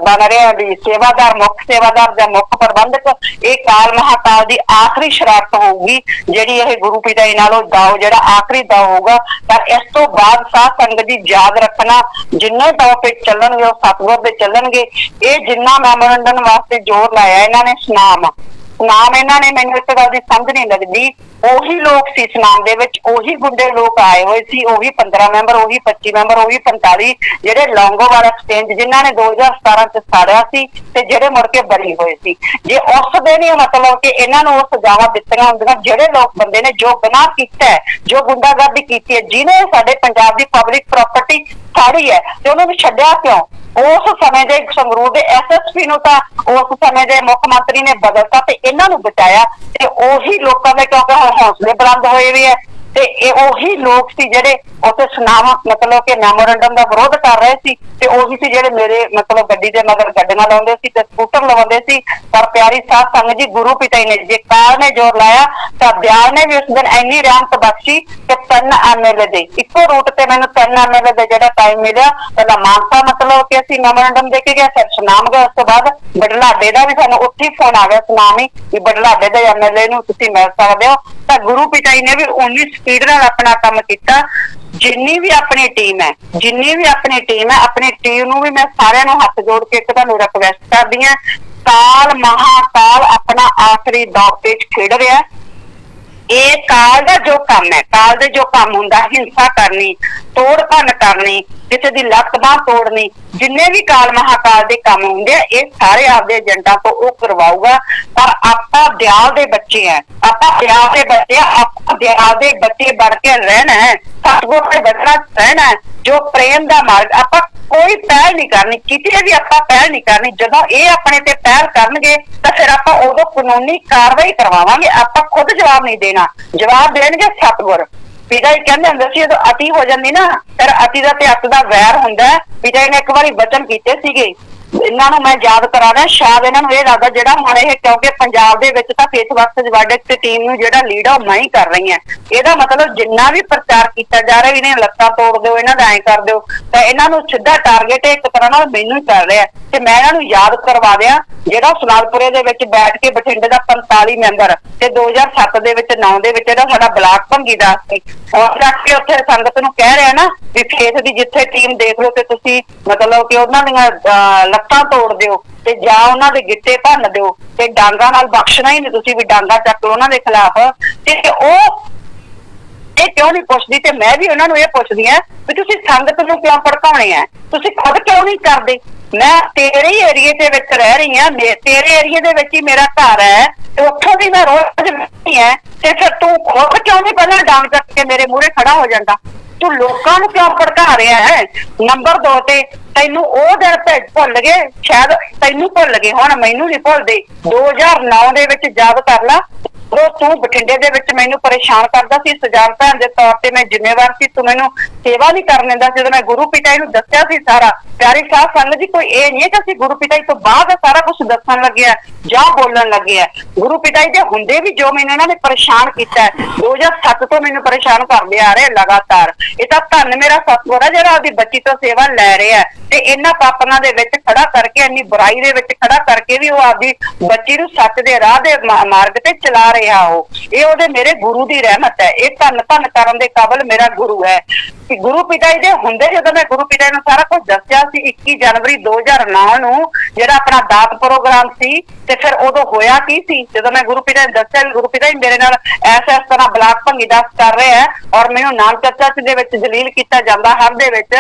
बन रहा भी सेवादार मुख सेवादार जां मुख प्रबंधक। ये काल महाकाल की आखिरी शरारत होगी जिहड़ी ये गुरु पिताई नालों दाव जिहड़ा आखिरी दाव होगा। पर इस तो बाद साध संगत जी याद रखना जिन्ने दाव पे चलणगे वो सतगुर दे चलणगे। ये जिन्ना मैमोरेंडम वास्ते जोर लाया इन्हां ने नाम इन्हां ने मैनूं इस गल दी समझ नहीं लगदी। ਉਹੀ ਲੋਕ ਸੀ ਸਨਾਮ ਦੇ ਵਿੱਚ, ਉਹੀ ਗੁੰਡੇ ਲੋਕ ਆਏ ਹੋਏ ਸੀ, ਉਹੀ 15 ਮੈਂਬਰ, ਉਹੀ 25 ਮੈਂਬਰ, ਉਹੀ 45 ਜਿਹੜੇ ਲੌਂਗੋਵਾਲ ਐਕਸਚੇਂਜ ਜਿਨ੍ਹਾਂ ਨੇ 2017 ਚ ਸਾੜਿਆ ਸੀ ਤੇ ਜਿਹੜੇ ਮੁੜ ਕੇ ਬਰੀ ਹੋਏ ਸੀ। ਜੇ ਉਸ ਦੇ ਨਹੀਂ ਮਤਲਬ ਕਿ ਇਹਨਾਂ ਨੂੰ ਉਹ ਸਜ਼ਾਵਾਂ ਦਿੱਤੀਆਂ ਹੁੰਦੀਆਂ ਜਿਹੜੇ ਲੋਕ ਬੰਦੇ ਨੇ ਜੋ ਗੁਨਾਹ ਕੀਤਾ ਹੈ, ਜੋ ਗੁੰਡਾਗਰਦੀ ਕੀਤੀ ਹੈ, ਜਿਹਨੇ ਸਾਡੇ ਪੰਜਾਬ ਦੀ ਪਬਲਿਕ ਪ੍ਰਾਪਰਟੀ ਸਾੜੀ ਹੈ ਤੇ ਉਹਨਾਂ ਨੂੰ ਛੱਡਿਆ ਕਿਉਂ? उस समय के संगरूर के SSP नूं तां उस समय के मुख मंत्री ने बदलता ते इन्हां नूं बचाया ते ओही लोकां दे क्योंकि हौसले बुलंद होए हुए है ते ओही लोग सी जिहड़े उत्थे सुनाम मतलब कि मैमोरेंडम का विरोध कर रहे सी ते ओही सी जिहड़े मेरे मतलब गड्डी दे मगर गड्डियां लाउंदे सी ते स्कूटर लवाउंदे सी। पर प्यारी साध संगत जी गुरु पिताई ने जे काल ने जोर लाया तां दयाल ने भी उस दिन इन्नी रहमत बख्शी कि 3 एमएलए दे इक्को रूट ते मैनूं 3 एमएलए दे जिहड़ा टाइम मिलिया पहला मानसा मतलब कि असीं मैमोरेंडम दे के गए, फिर सुनाम गए, उस तो बाद बडलाडे दा भी सानूं उत्थे ही फोन आ गया सुनाम ही भी बडलाडे दे एमएलए नूं तुसीं मिल सकदे हो। तां गुरु पिताई ने भी उन्नी स्पीड नाल अपना काम कीता। जिन्नी भी अपनी टीम है अपनी टीम नूं भी मैं सारिआं नूं हत्थ जोड़ के तुहानूं रिक्वेस्ट करदी हां, काल महाकाल अपना आखिरी दौर ते खेड रहा है। ये काल का जो काम है, काल दे जो काम हुंदा हिंसा करनी, तोड़ भन करनी, किसी की लत्त बांह तोड़नी, जिन्ने भी काल महाकाल के काम होंगे ये सारे आपके एजेंटा तो वो करवाऊगा। पर आपां दयाल दे बच्चे हैं, आपां दयाल दे बच्चे बन के रहना है, सतगुर दे बचना रहना है। जो प्रेम का मार्ग आपां कोई पहल नहीं करनी, किसी भी आपां पहल नहीं करनी। जदों ये अपने ते पहल करनगे तां फिर आपां उदों कानूनी कार्रवाई करवावांगे, आपां खुद जवाब नहीं देना, जवाब देणगे सतगुर। पिता जी कहते होंगे सी जो अति हो जाती ना फिर अति का ते अत का वैर होंदा है। पिता जी ने एक बार वचन कीते सीगे ਇਹਨਾਂ ਨੂੰ ਮੈਂ ਯਾਦ ਕਰਾ ਰਿਹਾ, ਸ਼ਾਇਦ ਇਹਨਾਂ ਨੂੰ ਇਹ ਲੱਗਦਾ ਜਿਹੜਾ ਹੁਣ ਇਹ, ਕਿਉਂਕਿ ਪੰਜਾਬ ਦੇ ਵਿੱਚ ਤਾਂ ਫੇਸ ਵਰਸਸ ਵਰਡਿਕਟ ਟੀਮ ਨੂੰ ਜਿਹੜਾ ਲੀਡ ਆ ਉਹ ਮੈਂ ਹੀ ਕਰ ਰਹੀ ਹਾਂ। ਇਹਦਾ ਮਤਲਬ ਜਿੰਨਾ ਵੀ ਪ੍ਰਚਾਰ ਕੀਤਾ ਜਾ ਰਿਹਾ ਇਹਨੇ ਲੱਤਾਂ ਤੋੜ ਦਿਓ, ਇਹਨਾਂ ਦਾ ਐਂ ਕਰ ਦਿਓ, ਤਾਂ ਇਹਨਾਂ ਨੂੰ ਸਿੱਧਾ ਟਾਰਗੇਟ ਇੱਕ ਤਰ੍ਹਾਂ ਨਾਲ ਮੈਨੂੰ ਹੀ ਕਰ ਰਿਹਾ। ਤੇ ਮੈਂ ਇਹਨਾਂ ਨੂੰ ਯਾਦ ਕਰਵਾ ਦਿਆਂ ਜਿਹੜਾ ਸਲਾਲਪੁਰੇ ਦੇ ਵਿੱਚ ਬੈਠ ਕੇ ਬਠਿੰਡੇ ਦਾ 45 ਮੈਂਬਰ ਤੇ 2007 ਦੇ ਵਿੱਚ 9 ਦੇ ਵਿੱਚ ਜਿਹੜਾ ਸਾਡਾ ਬਲਾਕ ਭੰਗੀਦਾਸ ਸੀ, ਔਰ ਰੱਖ ਕੇ ਉੱਥੇ ਸੰਗਤ ਨੂੰ ਕਹਿ ਰਿਹਾ ਨਾ ਵੀ ਫੇਸ ਦੀ ਜਿੱਥੇ ਟੀਮ ਦੇਖ ਲਓ ਤੇ ਤੁਸੀਂ ਮਤਲਬ ਕਿ ਉਹਨਾਂ ਦੀਆਂ ਲੱਤਾਂ ਤੋੜ ਦਿਓ ਤੇ ਜਾਂ ਉਹਨਾਂ ਦੇ ਗਿੱਟੇ ਭੰਨ ਦਿਓ ਤੇ ਡਾਂਗਾ ਨਾਲ ਬਖਸ਼ਣਾ ਹੀ ਨਹੀਂ ਤੁਸੀਂ, ਵੀ ਡਾਂਗਾ ਚੱਕ ਲਓ ਉਹਨਾਂ ਦੇ ਖਿਲਾਫ। ਤੇ ਉਹ ਇਹ ਕਿਉਂ ਨਹੀਂ ਪੁੱਛਦੀ, ਤੇ ਮੈਂ ਵੀ ਉਹਨਾਂ ਨੂੰ ਇਹ ਪੁੱਛਦੀ ਹਾਂ ਵੀ ਤੁਸੀਂ ਸੰਗਤ ਨੂੰ ਕਿਉਂ ਭੜਕਾਉਣੇ ਆ, ਤੁਸੀਂ ਖੁਦ ਕਿਉਂ ਨਹੀਂ ਕਰਦੇ? ਮੈਂ ਤੇਰੇ ਹੀ ਏਰੀਏ ਦੇ ਵਿੱਚ ਰਹਿ ਰਹੀ ਹਾਂ, ਤੇਰੇ ਏਰੀਏ ਦੇ ਵਿੱਚ ਹੀ ਮੇਰਾ ਘਰ ਹੈ ਤੇ ਉੱਥੋਂ ਦੀ ਮੈਂ ਰੋਜ਼ ਰਹਿੰਦੀ ਹਾਂ, ਤੇ ਫਿਰ ਤੂੰ ਖੁਦ ਕਿਉਂ ਨਹੀਂ ਪਹਿਲਾਂ ਡਾਂਗ ਚੱਕ ਕੇ ਮੇਰੇ ਮੂਹਰੇ ਖੜਾ ਹੋ ਜਾਂਦਾ? ਤੂੰ ਲੋਕਾਂ ਨੂੰ ਕਿਉਂ ਭੜਕਾ ਰਿਹਾ ਹੈ? ਨੰਬਰ 2 ਤੇ ਤੈਨੂੰ ਉਹ ਦਿਨ ਭੁੱਲ ਗਏ, ਸ਼ਾਇਦ ਤੈਨੂੰ ਭੁੱਲ ਗਏ, ਹੁਣ ਮੈਨੂੰ ਨਹੀਂ ਭੁੱਲਦੇ। 2009 ਦੇ ਵਿੱਚ ਯਾਦ ਕਰ ਲਾ, ਉਹ ਤੂੰ ਬਠਿੰਡੇ ਦੇ ਵਿੱਚ ਮੈਨੂੰ ਪਰੇਸ਼ਾਨ ਕਰਦਾ ਸੀ, ਸਜਾਨ ਭੈਣ ਦੇ ਤੌਰ ਤੇ ਮੈਂ ਜ਼ਿੰਮੇਵਾਰ ਸੀ, ਤੂੰ ਮੈਨੂੰ ਸੇਵਾ ਨਹੀਂ ਕਰਨ ਦਿੰਦਾ। ਜਦੋਂ ਮੈਂ ਗੁਰੂ ਪਿਤਾ ਜੀ ਨੂੰ ਦੱਸਿਆ ਸੀ ਸਾਰਾ, ਪਿਆਰੀ ਸਾਧ ਸੰਗਤ ਜੀ, ਕੋਈ ਇਹ ਨਹੀਂ ਹੈ ਕਿ ਅਸੀਂ ਗੁਰੂ ਪਿਤਾ ਜੀ ਤੋਂ ਬਾਅਦ ਸਾਰਾ ਕੁਝ ਦੱਸਣ ਲੱਗੇ ਆ ਜਾਂ ਬੋਲਣ ਲੱਗੇ ਆ। ਗੁਰੂ ਪਿਤਾ ਜੀ ਦੇ ਹੁੰਦੇ ਵੀ ਜੋ ਮੈਨੂੰ ਇਹਨਾਂ ਨੇ ਪਰੇਸ਼ਾਨ ਕੀਤਾ 2007 ਤੋਂ ਮੈਨੂੰ ਪਰੇਸ਼ਾਨ ਕਰਦੇ ਆ ਰਹੇ ਲਗਾਤਾਰ। ਇਹ ਤਾਂ ਧੰਨ ਮੇਰਾ ਸਤਿਗੁਰ ਹੈ ਜਿਹੜਾ ਆਪਦੀ ਬੱਚੀ ਤੋਂ ਸੇਵਾ ਲੈ ਰਿਹਾ ਤੇ ਇਹਨਾਂ ਪਾਪਾਂ ਦੇ ਵਿੱਚ ਖੜਾ ਕਰਕੇ, ਇੰਨੀ ਬੁਰਾਈ ਦੇ ਵਿੱਚ ਖੜਾ ਕਰਕੇ ਵੀ ਉਹ ਆਪਦੀ ਬੱਚੀ ਨੂੰ ਸੱਚ ਦੇ ਰਾਹ ਦੇ ਮਾਰਗ ਤੇ ਚਲਾ ਰਿਹਾ। ਉਹ ਇਹ ਉਹਦੇ ਮੇਰੇ ਗੁਰੂ ਦੀ ਰਹਿਮਤ ਹੈ। ਇਹ ਧੰਨ ਧੰਨ ਕਰਨ ਦੇ ਕਾਬਲ ਮੇਰਾ ਗੁਰੂ ਹੈ। ਕਿ ਗੁਰੂ ਪਿਤਾ ਜੀ ਦੇ ਹੁੰਦੇ ਜਦੋਂ ਮੈਂ ਗੁਰੂ ਪਿਤਾ ਜੀ ਨੂੰ ਸਾਰਾ ਕੁਝ ਦੱਸਿਆ ਸੀ 21 ਜਨਵਰੀ 2009 ਨੂੰ ਜਿਹੜਾ ਆਪਣਾ ਦਾਤ ਪ੍ਰੋਗਰਾਮ ਸੀ, ਤੇ ਫਿਰ ਉਦੋਂ ਹੋਇਆ ਕੀ ਸੀ ਜਦੋਂ ਮੈਂ ਗੁਰੂ ਪਿਤਾ ਜੀ ਦੱਸਿਆ ਵੀ ਗੁਰੂ ਪਿਤਾ ਜੀ ਮੇਰੇ ਨਾਲ ਇਸ ਤਰ੍ਹਾਂ ਬਲਾਕ ਭੰਗੀਦਾਸ ਕਰ ਰਹੇ ਹੈ ਔਰ ਮੈਨੂੰ ਨਾਮ ਚਰਚਾ ਦੇ ਵਿੱਚ ਜਲੀਲ ਕੀਤਾ ਜਾਂਦਾ ਹਰ ਦੇ ਵਿੱਚ,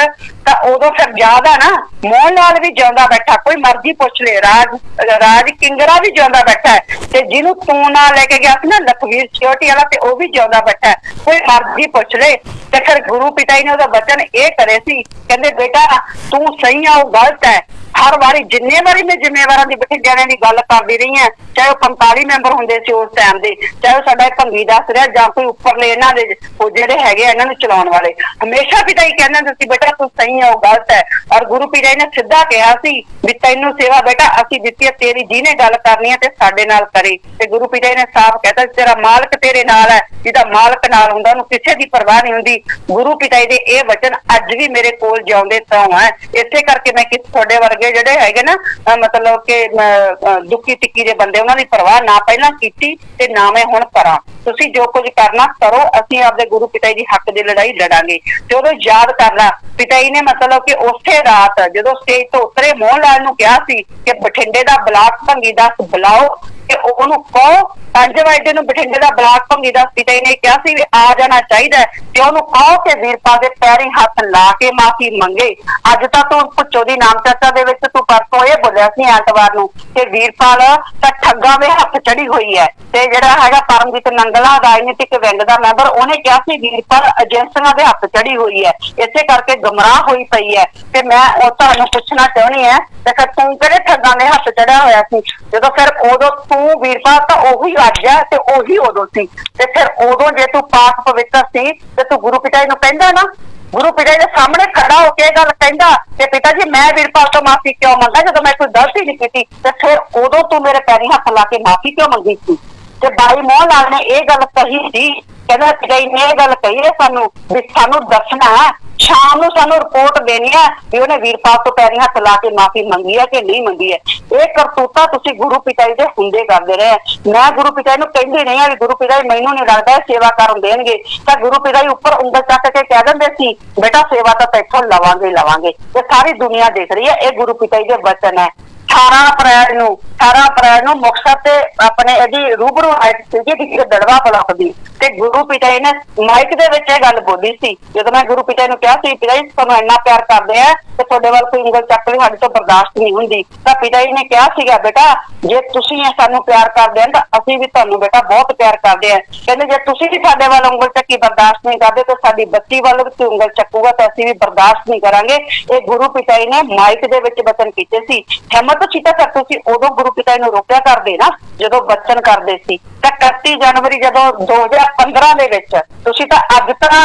ਤਾਂ ਉਦੋਂ ਫਿਰ ਯਾਦ ਆ ਨਾ ਮੋਹਨ ਲਾਲ ਵੀ ਜਿਉਂਦਾ ਬੈਠਾ, ਕੋਈ ਮਰਜ਼ੀ ਪੁੱਛ ਲੈ, ਰਾਜ ਕਿੰਗਰਾ ਵੀ ਜਿਉਂਦਾ ਬੈਠਾ ਤੇ ਜਿਹਨੂੰ ਤੂੰ ਨਾਲ ਲੈ ਕੇ ਗਿਆ ਸੀ ਨਾ ਲਖਵੀਰ ਸਿਕਿਉਰਿਟੀ ਵਾਲਾ, ਤੇ ਉਹ ਵੀ ਜਿਉਂਦਾ ਬੈਠਾ, ਕੋਈ ਮਰਜ਼ੀ ਪੁੱਛ ਲੈ। ਤੇ ਫਿਰ ਗੁਰੂ ਪਿਤਾ ਜੀ ਨੇ ਉਹਦਾ ਵਚਨ ਇਹ ਕਰੇ ਸੀ, ਕਹਿੰਦੇ ਬੇਟਾ ਤੂੰ ਸਹੀ ਆ, ਉਹ ਗਲਤ ਹੈ। ਹਰ ਵਾਰੀ ਜਿੰਨੇ ਵਾਰੀ ਮੈਂ ਜ਼ਿੰਮੇਵਾਰਾਂ ਦੀ ਬਠਿੰਡਿਆਂ ਦੀ ਗੱਲ ਕਰਦੀ ਰਹੀ ਹਾਂ, ਚਾਹੇ ਉਹ 45 ਮੈਂਬਰ ਹੁੰਦੇ ਸੀ ਉਸ ਟਾਈਮ ਦੇ, ਚਾਹੇ ਉਹ ਸਾਡਾ ਭੰਗੀਦਾਸ ਰਿਹਾ ਜਾਂ ਕੋਈ ਉੱਪਰਲੇ ਇਹਨਾਂ ਦੇ ਉਹ ਜਿਹੜੇ ਹੈਗੇ ਇਹਨਾਂ ਨੂੰ ਚਲਾਉਣ ਵਾਲੇ, ਹਮੇਸ਼ਾ ਪਿਤਾ ਜੀ ਕਹਿੰਦੇ ਹੁੰਦੇ ਸੀ ਬੇਟਾ ਤੂੰ ਸਹੀ ਆ, ਉਹ ਗਲਤ ਹੈ। ਔਰ ਗੁਰੂ ਪਿਤਾ ਜੀ ਨੇ ਸਿੱਧਾ ਕਿਹਾ ਸੀ ਵੀ ਤੈਨੂੰ ਸੇਵਾ ਬੇਟਾ ਅਸੀਂ ਦਿੱਤੀ ਹੈ, ਤੇਰੀ ਜਿਹਨੇ ਗੱਲ ਕਰਨੀ ਹੈ ਤੇ ਸਾਡੇ ਨਾਲ ਕਰੇ। ਤੇ ਗੁਰੂ ਪਿਤਾ ਜੀ ਨੇ ਸਾਫ਼ ਕਹਿਤਾ ਤੇਰਾ ਮਾਲਕ ਤੇਰੇ ਨਾਲ ਹੈ, ਜਿਹਦਾ ਮਾਲਕ ਨਾਲ ਹੁੰਦਾ ਉਹਨੂੰ ਕਿਸੇ ਦੀ ਪਰਵਾਹ ਨਹੀਂ ਹੁੰਦੀ। ਗੁਰੂ ਪਿਤਾ ਜੀ ਦੇ ਇਹ ਵਚਨ ਅੱਜ ਵੀ ਮੇਰੇ ਕੋਲ ਜਿਉਂਦੇ ਤਾਂ ਹੈ। ਇਸੇ ਕਰਕੇ ਮੈਂ ਕਿਸੇ ਤੁਹਾਡੇ ਵਰਗੇ ਜਿਹੜੇ ਹੈਗੇ ਨਾ ਮਤਲਬ ਕਿ ਦੁੱਖੀ ਟਿੱਕੀ ਦੇ ਬੰਦੇ, ਉਹਨਾਂ ਦੀ ਪਰਵਾਹ ਨਾ ਪਹਿਲਾਂ ਕੀਤੀ ਤੇ ਨਾ ਮੈਂ ਹੁਣ ਕਰਾਂ। ਤੁਸੀਂ ਜੋ ਕੁਝ ਕਰਨਾ ਕਰੋ, ਅਸੀਂ ਆਪਦੇ ਗੁਰੂ ਪਿਤਾ ਜੀ ਦੀ ਹੱਕ ਦੀ ਲੜਾਈ ਲੜਾਂਗੇ। ਤੇ ਉਦੋਂ ਯਾਦ ਕਰਨਾ ਪਿਤਾ ਜੀ ਨੇ ਮਤਲਬ ਕਿ ਉਸੇ ਰਾਤ ਜਦੋਂ ਸਟੇਜ ਤੋਂ ਉਤਰੇ ਮੋਹਨ ਲਾਲ ਨੂੰ ਕਿਹਾ ਸੀ ਕਿ ਬਠਿੰਡੇ ਦਾ ਬਲਾਕ ਭੰਗੀਦਾਸ ਬੁਲਾਓ ਤੇ ਉਹਨੂੰ ਕਹੋ 5 ਵਜੇ ਨੂੰ ਬਠਿੰਡੇ ਦਾ ਬਲਾਕ ਭੰਗੀਦਾਸ ਪਿਤਾ ਜੀ ਨੇ ਕਿਹਾ ਸੀ ਵੀ ਆ ਜਾਣਾ ਚਾਹੀਦਾ, ਤੇ ਉਹਨੂੰ ਕਹੋ ਕਿ ਵੀਰਪਾਲ ਦੇ ਪੈਰੀਂ ਹੱਥ ਲਾ ਕੇ ਮਾਫੀ ਮੰਗੇ। ਅੱਜ ਤਾਂ ਤੂੰ ਭੁੱਚੋ ਦੀ ਨਾਮ ਚਰਚਾ ਦੇ ਵਿੱਚ ਤੂੰ ਪਰਸੋਂ ਇਹ ਬੋਲਿਆ ਸੀ ਐਤਵਾਰ ਨੂੰ ਕਿ ਵੀਰਪਾਲ ਤਾਂ ਠੱਗਾਂ ਦੇ ਹੱਥ ਚੜੀ ਹੋਈ ਹੈ, ਤੇ ਜਿਹੜਾ ਹੈਗਾ ਪਰਮਜੀਤ ਨੰਗਲਾ ਰਾਜਨੀਤਿਕ ਵਿੰਗ ਦਾ ਮੈਂਬਰ, ਉਹਨੇ ਕਿਹਾ ਸੀ ਵੀਰਪਾਲ ਏਜੰਸੀਆਂ ਦੇ ਹੱਥ ਚੜੀ ਹੋਈ ਹੈ, ਇਸੇ ਕਰਕੇ ਗੁੰਮਰਾਹ ਹੋਈ ਪਈ ਹੈ। ਤੇ ਮੈਂ ਉਹ ਤੁਹਾਨੂੰ ਪੁੱਛਣਾ ਚਾਹੁੰਦੀ ਹਾਂ ਤੇ ਫਿਰ ਤੂੰ ਕਿਹੜੇ ਠੱਗਾਂ ਦੇ ਹੱਥ ਚੜਿਆ ਹੋਇਆ ਸੀ ਜਦੋਂ? ਫਿਰ ਉਦੋਂ ਤੂੰ ਵੀਰਪਾਲ ਤਾਂ ਉਹੀ ਅੱਜ ਹੈ ਤੇ ਉਹੀ ਉਦੋਂ ਸੀ, ਤੇ ਫਿਰ ਉਦੋਂ ਜੇ ਤੂੰ ਪਾਕ ਪਵਿੱਤਰ ਸੀ ਤੇ ਤੂੰ ਗੁਰੂ ਪਿਤਾ ਜੀ ਨੂੰ ਕਹਿੰਦਾ ਨਾ, ਗੁਰੂ ਪਿਤਾ ਜੀ ਦੇ ਸਾਹਮਣੇ ਖੜਾ ਹੋ ਕੇ ਗੱਲ ਕਹਿੰਦਾ ਕਿ ਪਿਤਾ ਜੀ ਮੈਂ ਵੀਰਪਾਲ ਤੋਂ ਮਾਫੀ ਕਿਉਂ ਮੰਗਾ ਜਦੋਂ ਮੈਂ ਕੋਈ ਗਲਤੀ ਨਹੀਂ ਕੀਤੀ, ਤੇ ਫਿਰ ਉਦੋਂ ਤੂੰ ਮੇਰੇ ਪੈਰੀਂ ਹੱਥ ਲਾ ਕੇ ਮਾਫੀ ਕਿਉਂ ਮੰਗੀ ਸੀ? ਤੇ ਬਾਈ ਮੋਹਨ ਲਾਲ ਨੇ ਇਹ ਗੱਲ ਕਹੀ ਸੀ, ਕਹਿੰਦਾ ਪਿਤਾ ਜੀ ਨੇ ਇਹ ਗੱਲ ਕਹੀ ਹੈ ਸਾਨੂੰ ਵੀ ਸਾਨੂੰ ਦੱਸਣਾ ਹੈ, ਸ਼ਾਮ ਨੂੰ ਸਾਨੂੰ ਰਿਪੋਰਟ ਦੇਣੀ ਹੈ ਵੀ ਉਹਨੇ ਵੀਰਪਾਲ ਤੋਂ ਪੈਰੀਂ ਹੱਥ ਲਾ ਕੇ ਮਾਫੀ ਮੰਗੀ ਹੈ ਕਿ ਨਹੀਂ ਮੰਗੀ ਹੈ। ਇਹ ਕਰਤੂਤਾ ਤੁਸੀਂ ਗੁਰੂ ਪਿਤਾ ਜੀ ਦੇ ਹੁੰਦੇ ਕਰਦੇ ਰਹੇ। ਮੈਂ ਗੁਰੂ ਪਿਤਾ ਜੀ ਨੂੰ ਕਹਿੰਦੀ ਨਹੀਂ ਆ ਵੀ ਗੁਰੂ ਪਿਤਾ ਜੀ ਮੈਨੂੰ ਨਹੀਂ ਲੱਗਦਾ ਸੇਵਾ ਕਰਨ ਦੇਣਗੇ, ਤਾਂ ਗੁਰੂ ਪਿਤਾ ਜੀ ਉੱਪਰ ਉਂਗਲ ਚੱਕ ਕੇ ਕਹਿ ਦਿੰਦੇ ਸੀ ਬੇਟਾ ਸੇਵਾ ਤਾਂ ਤੈਥੋਂ ਲਵਾਂਗੇ। ਇਹ ਸਾਰੀ ਦੁਨੀਆ ਦੇਖ ਰਹੀ ਹੈ, ਇਹ ਗੁਰੂ ਪਿਤਾ ਜੀ ਦੇ ਵਚਨ ਹੈ। 18 ਅਪ੍ਰੈਲ ਨੂੰ ਮੁਕਤਸਰ ਤੇ ਆਪਣੇ ਇਹਦੀ ਰੂਬਰੂ ਆਈ ਸੀਗੀ ਦੜਵਾ ਬਲਾਕ ਦੀ, ਤੇ ਗੁਰੂ ਪਿਤਾ ਜੀ ਨੇ ਮਾਈਕ ਦੇ ਵਿੱਚ ਇਹ ਗੱਲ ਬੋਲੀ ਸੀ ਜਦੋਂ ਮੈਂ ਗੁਰੂ ਪਿਤਾ ਜੀ ਨੂੰ ਕਿਹਾ ਸੀ ਪਿਤਾ ਜੀ ਤੁਹਾਨੂੰ ਇੰਨਾ ਪਿਆਰ ਕਰਦੇ ਆ ਤੇ ਤੁਹਾਡੇ ਵੱਲ ਕੋਈ ਉਂਗਲ ਚੱਕ ਵੀ ਸਾਡੇ ਤੋਂ ਬਰਦਾਸ਼ਤ ਨਹੀਂ ਹੁੰਦੀ, ਤਾਂ ਪਿਤਾ ਜੀ ਨੇ ਕਿਹਾ ਸੀਗਾ ਬੇਟਾ ਜੇ ਤੁਸੀਂ ਸਾਨੂੰ ਪਿਆਰ ਕਰਦੇ ਆ ਤਾਂ ਅਸੀਂ ਵੀ ਤੁਹਾਨੂੰ ਬੇਟਾ ਬਹੁਤ ਪਿਆਰ ਕਰਦੇ ਆ। ਕਹਿੰਦੇ ਜੇ ਤੁਸੀਂ ਵੀ ਸਾਡੇ ਵੱਲ ਉਂਗਲ ਚੱਕੀ ਬਰਦਾਸ਼ਤ ਨਹੀਂ ਕਰਦੇ ਤਾਂ ਸਾਡੀ ਬੱਚੀ ਵੱਲ ਵੀ ਉਂਗਲ ਚੱਕੂਗਾ ਤਾਂ ਅਸੀਂ ਵੀ ਬਰਦਾਸ਼ਤ ਨਹੀਂ ਕਰਾਂਗੇ। ਇਹ ਗੁਰੂ ਪਿਤਾ ਜੀ ਨੇ ਮਾਈਕ ਦੇ ਵਿੱਚ ਵਚਨ ਕੀਤੇ ਸੀ। ਹਿੰਮਤ ਤਾਂ ਫਿਰ ਤੁਸੀਂ ਉਦੋਂ ਗੁਰੂ ਪਿਤਾ ਜੀ ਨੂੰ ਰੋਕਿਆ ਕਰਦੇ ਨਾ ਜਦੋਂ ਵਚਨ ਕਰਦੇ ਸੀ। ਤਾਂ 31 ਜਨਵਰੀ ਜਦੋਂ 2015 ਦੇ ਵਿੱਚ ਤੁਸੀਂ ਤਾਂ ਅੱਜ ਤਾਂ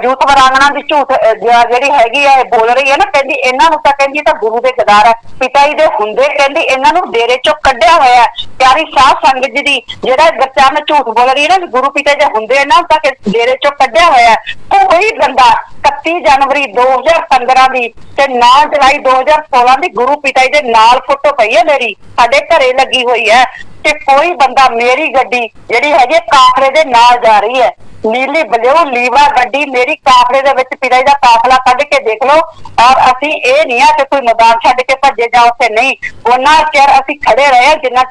ਯੂਥ ਵਰਾਂਗਣਾ ਦੀ ਝੂਠ ਜਿਹੜੀ ਹੈਗੀ ਆ ਬੋਲ ਰਹੀ ਹੈ ਨਾ ना कहती इन्हां नूं तां कहंदी तां गुरु दे गदार है, पिता जी दे हुंदे कहंदी इन्हां नूं डेरे चों कढिया होया है। प्यारी साध संगत जी दी जेड़ा गरचान झूठ बोल रही है ना गुरु पिता जी हुंदे इन्हां नूं तां डेरे चों कढिया होया है। कोई बंदा 31 जनवरी 2015 दी ते 9 जुलाई 2016 दी गुरु पिता जी दे नाल फोटो पई है मेरी साडे घरे लगी हुई है ते कोई बंदा मेरी गड्डी जेड़ी है काफले दे नाल जा रही है, नीली बलियो लीवा गड्डी मेरी काफले दे विच पिता जी दा काफला कढ के देख लो। और असी ये नहीं है कि कोई मैदान छड्ड के भजे जाओ उत्थे नहीं, उन्ना चिर असी खड़े रहे जिन्ना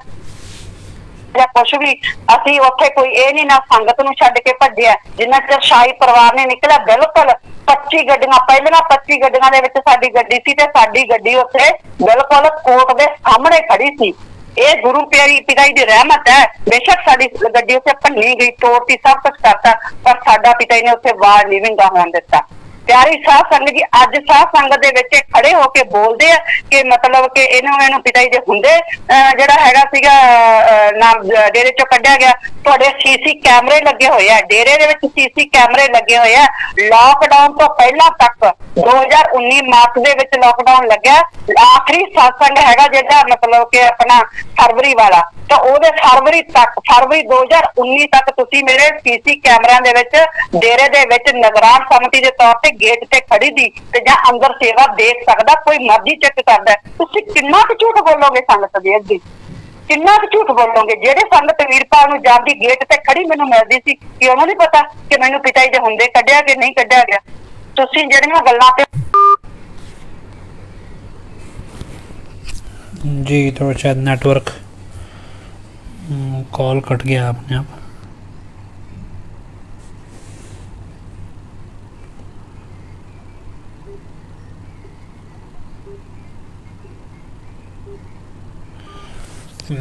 या कुछ भी असी उत्थे कोई ये नहीं ना संगत नूं छड्ड के भजे जिन्ना चिर शाही परिवार ने निकलिया। बिल्कुल 25 गड्डियां पहलियां 25 गड्डियां दे विच साडी गड्डी सी ते साडी गड्डी उत्थे बिल्कुल कोर्ट दे सामने खड़ी सी। ये गुरु प्यारी पिता जी की रहमत है। बेशक साडी गड्डी उत्थे भन्नी गई, तोड़ती, सब कुछ करता, पर साडा पिता जी ने उत्थे वार नहीं विंगा होण दिता। प्यारी साध संगत जी अज साध संगत दे विच खड़े होके बोलदे आ कि मतलब कि इन्होंने पिता जी दे हुंदे जिहड़ा हैगा सीगा नाम डेरे चों कढिया गया। तुहाडे सीसी कैमरे लगे होए आ, डेरे दे विच सीसी कैमरे लगे होए आ। लॉकडाउन तो पहला तक 2019 मार्च दे विच लॉकडाउन लग्या, आखिरी सत्संग हैगा जिहड़ा मतलब कि अपना फरवरी वाला, तो ओदे फरवरी 2019 तक तुसी मेरे सीसी कैमरिਆਂ ਦੇ ਵਿੱਚ डेरे ਦੇ ਵਿੱਚ ਨਿगरान समिति ਦੇ तौर ਤੇ गेट ਤੇ खड़ी दी ਤੇ ਜਾਂ अंदर सेवा देख सकदा, कोई मर्जी चेक करदा। तुसी किन्ना कुछ झूठ बोलोगे संगत दे अगे, किन्ना कुछ झूठ बोलोगे। ਜਿਹੜੇ संगत वीरपाल ਨੂੰ ਜਾਂਦੀ गेट ਤੇ खड़ी ਮੈਨੂੰ मिलदी सी कि ਉਹਨੂੰ नहीं पता कि ਮੈਨੂੰ पिता जी ਦੇ ਹੁੰਦੇ ਕੱਢਿਆ कि नहीं ਕੱਢਿਆ ਗਿਆ। तुसी ਜਿਹੜੀਆਂ ਗੱਲਾਂ ਤੇ जी तो शायद नेटवर्क कॉल कट गया अपने आप।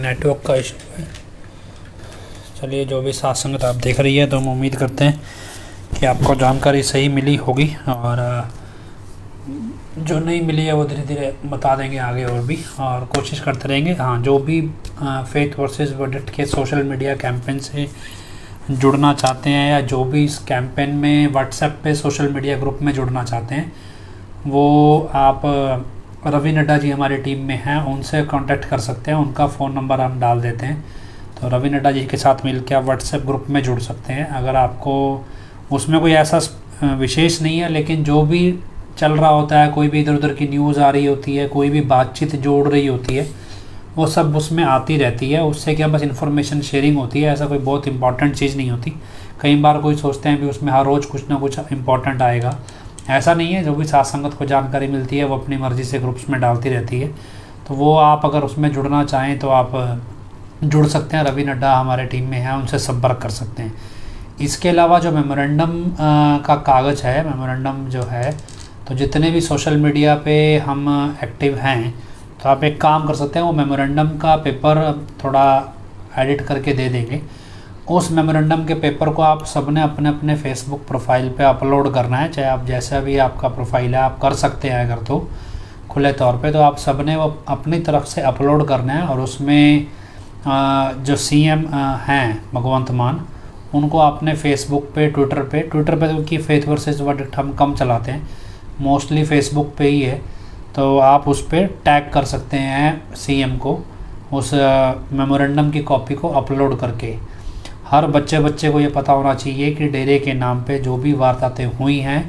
नेटवर्क का इशू है। चलिए, जो भी सत्संग आप देख रही है तो हम उम्मीद करते हैं कि आपको जानकारी सही मिली होगी, और जो नहीं मिली है वो धीरे धीरे बता देंगे आगे और भी, और कोशिश करते रहेंगे। हाँ, जो भी फेथ वर्सेस वर्डिक्ट के सोशल मीडिया कैंपेन से जुड़ना चाहते हैं, या जो भी इस कैंपेन में व्हाट्सएप पे सोशल मीडिया ग्रुप में जुड़ना चाहते हैं, वो आप रवि नड्डा जी हमारी टीम में हैं, उनसे कांटेक्ट कर सकते हैं। उनका फ़ोन नंबर हम डाल देते हैं, तो रवि नड्डा जी के साथ मिलकर आप व्हाट्सएप ग्रुप में जुड़ सकते हैं। अगर आपको उसमें कोई ऐसा विशेष नहीं है, लेकिन जो भी चल रहा होता है, कोई भी इधर उधर की न्यूज़ आ रही होती है, कोई भी बातचीत जोड़ रही होती है, वो सब उसमें आती रहती है। उससे क्या बस इन्फॉर्मेशन शेयरिंग होती है, ऐसा कोई बहुत इंपॉर्टेंट चीज़ नहीं होती। कई बार कोई सोचते हैं भी उसमें हर रोज़ कुछ ना कुछ इंपॉर्टेंट आएगा, ऐसा नहीं है। जो भी साथ संगत को जानकारी मिलती है वो अपनी मर्ज़ी से ग्रुप्स में डालती रहती है, तो वो आप अगर उसमें जुड़ना चाहें तो आप जुड़ सकते हैं। रवि नड्डा हमारे टीम में हैं, उनसे संपर्क कर सकते हैं। इसके अलावा जो मेमोरेंडम का कागज़ है, मेमोरेंडम जो है, तो जितने भी सोशल मीडिया पे हम एक्टिव हैं, तो आप एक काम कर सकते हैं, वो मेमोरेंडम का पेपर थोड़ा एडिट करके दे देंगे। उस मेमोरेंडम के पेपर को आप सबने अपने अपने फेसबुक प्रोफाइल पे अपलोड करना है, चाहे आप जैसा भी आपका प्रोफाइल है आप कर सकते हैं अगर तो खुले तौर पे, तो आप सबने वो अपनी तरफ से अपलोड करना है। और उसमें जो सीएम हैं भगवंत मान, उनको आपने फेसबुक पे, ट्विटर पे तो क्योंकि फेथ वर्सेस वर्डिक्ट हम कम चलाते हैं, मोस्टली फेसबुक पे ही है, तो आप उस पर टैग कर सकते हैं सीएम को, उस मेमोरेंडम की कॉपी को अपलोड करके। हर बच्चे को ये पता होना चाहिए कि डेरे के नाम पे जो भी वारदातें हुई हैं,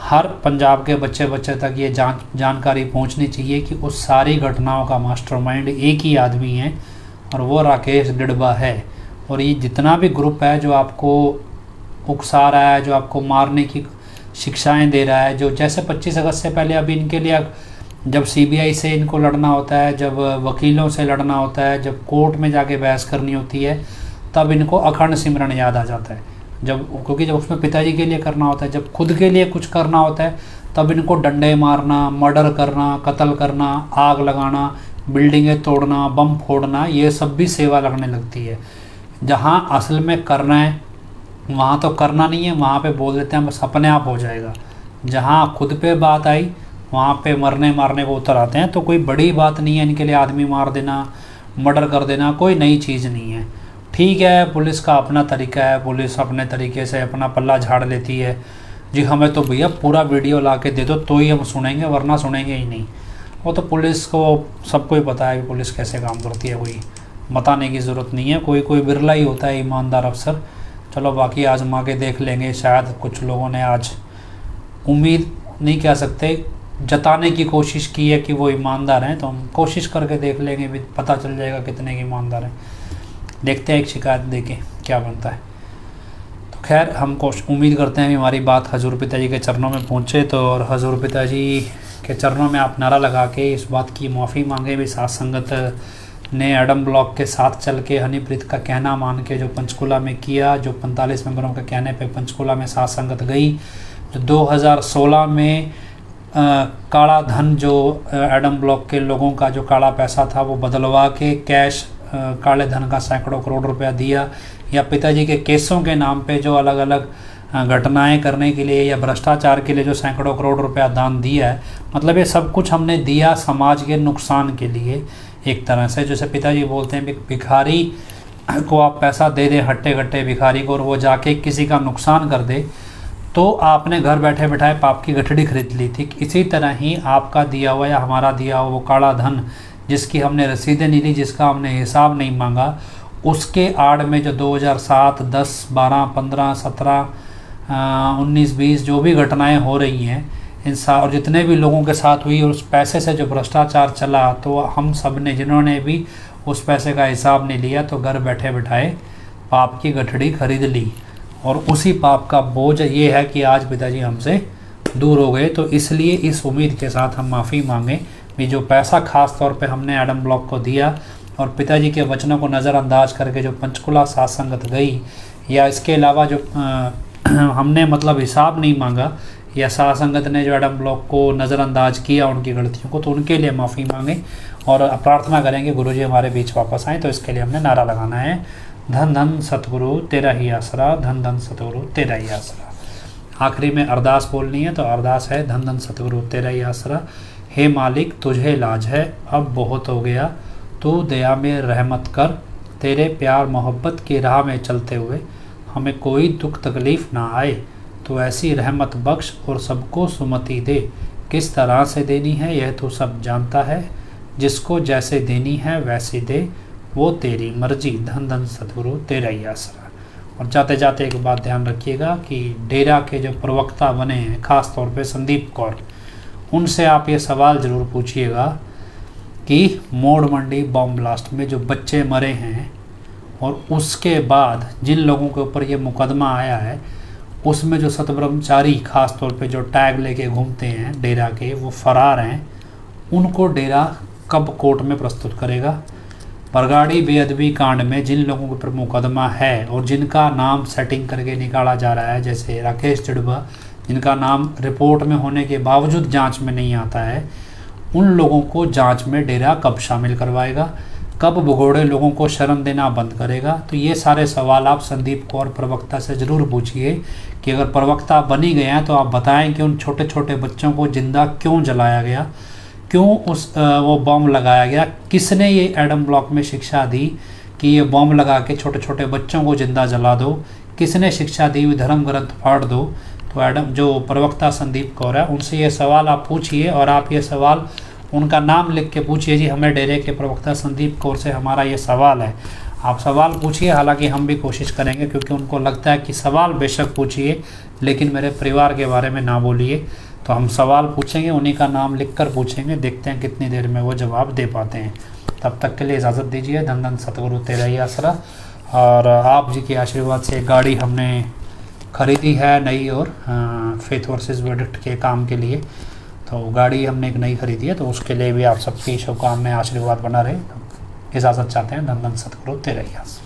हर पंजाब के बच्चे तक ये जानकारी पहुंचनी चाहिए कि उस सारी घटनाओं का मास्टरमाइंड एक ही आदमी है, और वो राकेश डिडबा है। और ये जितना भी ग्रुप है जो आपको उकसा रहा है, जो आपको मारने की शिक्षाएं दे रहा है, जो जैसे 25 अगस्त से पहले अभी इनके लिए जब सीबीआई से इनको लड़ना होता है, जब वकीलों से लड़ना होता है, जब कोर्ट में जाके बहस करनी होती है, तब इनको अखंड सिमरन याद आ जाता है। क्योंकि जब उसमें पिताजी के लिए करना होता है, जब खुद के लिए कुछ करना होता है, तब इनको डंडे मारना, मर्डर करना, कत्ल करना, आग लगाना, बिल्डिंगें तोड़ना, बम फोड़ना, ये सब भी सेवा लगने लगती है। जहाँ असल में करना है वहाँ तो करना नहीं है, वहाँ पे बोल देते हैं बस अपने आप हो जाएगा। जहाँ खुद पे बात आई वहाँ पे मरने मारने को उतर आते हैं। तो कोई बड़ी बात नहीं है इनके लिए आदमी मार देना, मर्डर कर देना, कोई नई चीज़ नहीं है। ठीक है, पुलिस का अपना तरीका है, पुलिस अपने तरीके से अपना पल्ला झाड़ लेती है, जी हमें तो भैया पूरा वीडियो ला के दे दो तो ही हम सुनेंगे, वरना सुनेंगे ही नहीं। वो तो पुलिस को सबको ही पता है कि पुलिस कैसे काम करती है, कोई बताने की ज़रूरत नहीं है। कोई कोई बिरला ही होता है ईमानदार अफसर। चलो बाकी आजमा के देख लेंगे। शायद कुछ लोगों ने आज उम्मीद नहीं कह सकते, जताने की कोशिश की है कि वो ईमानदार हैं, तो हम कोशिश करके देख लेंगे, भी पता चल जाएगा कितने की ईमानदार हैं। देखते हैं एक शिकायत देके क्या बनता है। तो खैर हम उम्मीद करते हैं कि हमारी बात हजूर पिताजी के चरणों में पहुँचे, तो और हजूर पिताजी के चरणों में आप नारा लगा के इस बात की माफ़ी मांगे भी साथ संगत ने एडम ब्लॉक के साथ चल के हनीप्रीत का कहना मान के जो पंचकूला में किया, जो 45 मेंबरों के कहने पे पंचकूला में साथ संगत गई, जो 2016 में काला धन जो एडम ब्लॉक के लोगों का जो काला पैसा था वो बदलवा के कैश काले धन का सैकड़ों करोड़ रुपया दिया, या पिताजी के केसों के नाम पे जो अलग अलग घटनाएं करने के लिए या भ्रष्टाचार के लिए जो सैकड़ों करोड़ रुपया दान दिया है, मतलब ये सब कुछ हमने दिया समाज के नुकसान के लिए एक तरह से। जैसे पिताजी बोलते हैं भिखारी को आप पैसा दे दें, हट्टे घट्टे भिखारी को, और वो जाके किसी का नुकसान कर दे, तो आपने घर बैठे बैठाए पाप की गठड़ी खरीद ली थी। इसी तरह ही आपका दिया हुआ या हमारा दिया हुआ वो काला धन जिसकी हमने रसीदें नहीं ली, जिसका हमने हिसाब नहीं मांगा, उसके आड़ में जो 2007, 10, 12, 15, 17, 19, 20 जो भी घटनाएं हो रही हैं इन और जितने भी लोगों के साथ हुई, और उस पैसे से जो भ्रष्टाचार चला, तो हम सब ने जिन्होंने भी उस पैसे का हिसाब नहीं लिया, तो घर बैठे बैठाए पाप की गठड़ी खरीद ली। और उसी पाप का बोझ ये है कि आज पिताजी हमसे दूर हो गए। तो इसलिए इस उम्मीद के साथ हम माफ़ी मांगें कि जो पैसा खास तौर पे हमने एडम ब्लॉक को दिया और पिताजी के वचनों को नज़रअंदाज करके जो पंचकूला साथ संगत गई, या इसके अलावा जो हमने मतलब हिसाब नहीं मांगा, या साथ संगत ने जो एडम ब्लॉक को नज़रअंदाज किया उनकी गलतियों को, तो उनके लिए माफ़ी मांगें और प्रार्थना करेंगे गुरुजी हमारे बीच वापस आएँ। तो इसके लिए हमने नारा लगाना है, धन धन सतगुरु तेरा ही आसरा, धन धन सतगुरु तेरा ही आसरा। आखिरी में अरदास बोलनी है, तो अरदास है, धन धन सतगुरु तेरा ही आसरा, हे मालिक तुझे लाज है अब बहुत हो गया, तू दया में रहमत कर, तेरे प्यार मोहब्बत की राह में चलते हुए हमें कोई दुख तकलीफ़ ना आए, तो ऐसी रहमत बख्श और सबको सुमति दे, किस तरह से देनी है यह तो सब जानता है, जिसको जैसे देनी है वैसे दे, वो तेरी मर्जी, धन धन सतगुरु तेरा ही आसरा। और जाते जाते एक बात ध्यान रखिएगा कि डेरा के जो प्रवक्ता बने हैं ख़ास तौर पे संदीप कौर, उनसे आप ये सवाल ज़रूर पूछिएगा कि मोड़ मंडी बॉम्ब ब्लास्ट में जो बच्चे मरे हैं और उसके बाद जिन लोगों के ऊपर ये मुकदमा आया है, उसमें जो सतब्रह्मचारी ख़ास तौर पे जो टैग लेके घूमते हैं डेरा के, वो फ़रार हैं, उनको डेरा कब कोर्ट में प्रस्तुत करेगा। बरगाड़ी बेअदबी कांड में जिन लोगों के ऊपर मुकदमा है और जिनका नाम सेटिंग करके निकाला जा रहा है, जैसे राकेश चिड़बा, जिनका नाम रिपोर्ट में होने के बावजूद जांच में नहीं आता है, उन लोगों को जांच में डेरा कब शामिल करवाएगा, कब भगोड़े लोगों को शरण देना बंद करेगा। तो ये सारे सवाल आप संदीप कौर प्रवक्ता से ज़रूर पूछिए कि अगर प्रवक्ता बनी गए हैं तो आप बताएं कि उन छोटे छोटे बच्चों को जिंदा क्यों जलाया गया, क्यों वो बॉम्ब लगाया गया, किसने ये एडम ब्लॉक में शिक्षा दी कि ये बॉम्ब लगा के छोटे छोटे बच्चों को जिंदा जला दो, किसने शिक्षा दी हुई धर्म ग्रंथ फाड़ दो। तो एडम जो प्रवक्ता संदीप कौर है उनसे ये सवाल आप पूछिए, और आप ये सवाल उनका नाम लिख के पूछिए, जी हमें डेरे के प्रवक्ता संदीप कौर से हमारा ये सवाल है। आप सवाल पूछिए, हालांकि हम भी कोशिश करेंगे, क्योंकि उनको लगता है कि सवाल बेशक पूछिए लेकिन मेरे परिवार के बारे में ना बोलिए। तो हम सवाल पूछेंगे, उन्हीं का नाम लिखकर पूछेंगे, देखते हैं कितनी देर में वो जवाब दे पाते हैं। तब तक के लिए इजाज़त दीजिए। धन धन सतगुरु तेरा ही आसरा। और आप जी के आशीर्वाद से गाड़ी हमने ख़रीदी है नई, और फेथ वर्सेस वर्डिक्ट के काम के लिए। तो गाड़ी हमने एक नई ख़रीदी है, तो उसके लिए भी आप सबकी शुभकामनाएं आशीर्वाद बना रहे। इजाज़त चाहते हैं। धन धन सतगुरु तेरा ही आसरा।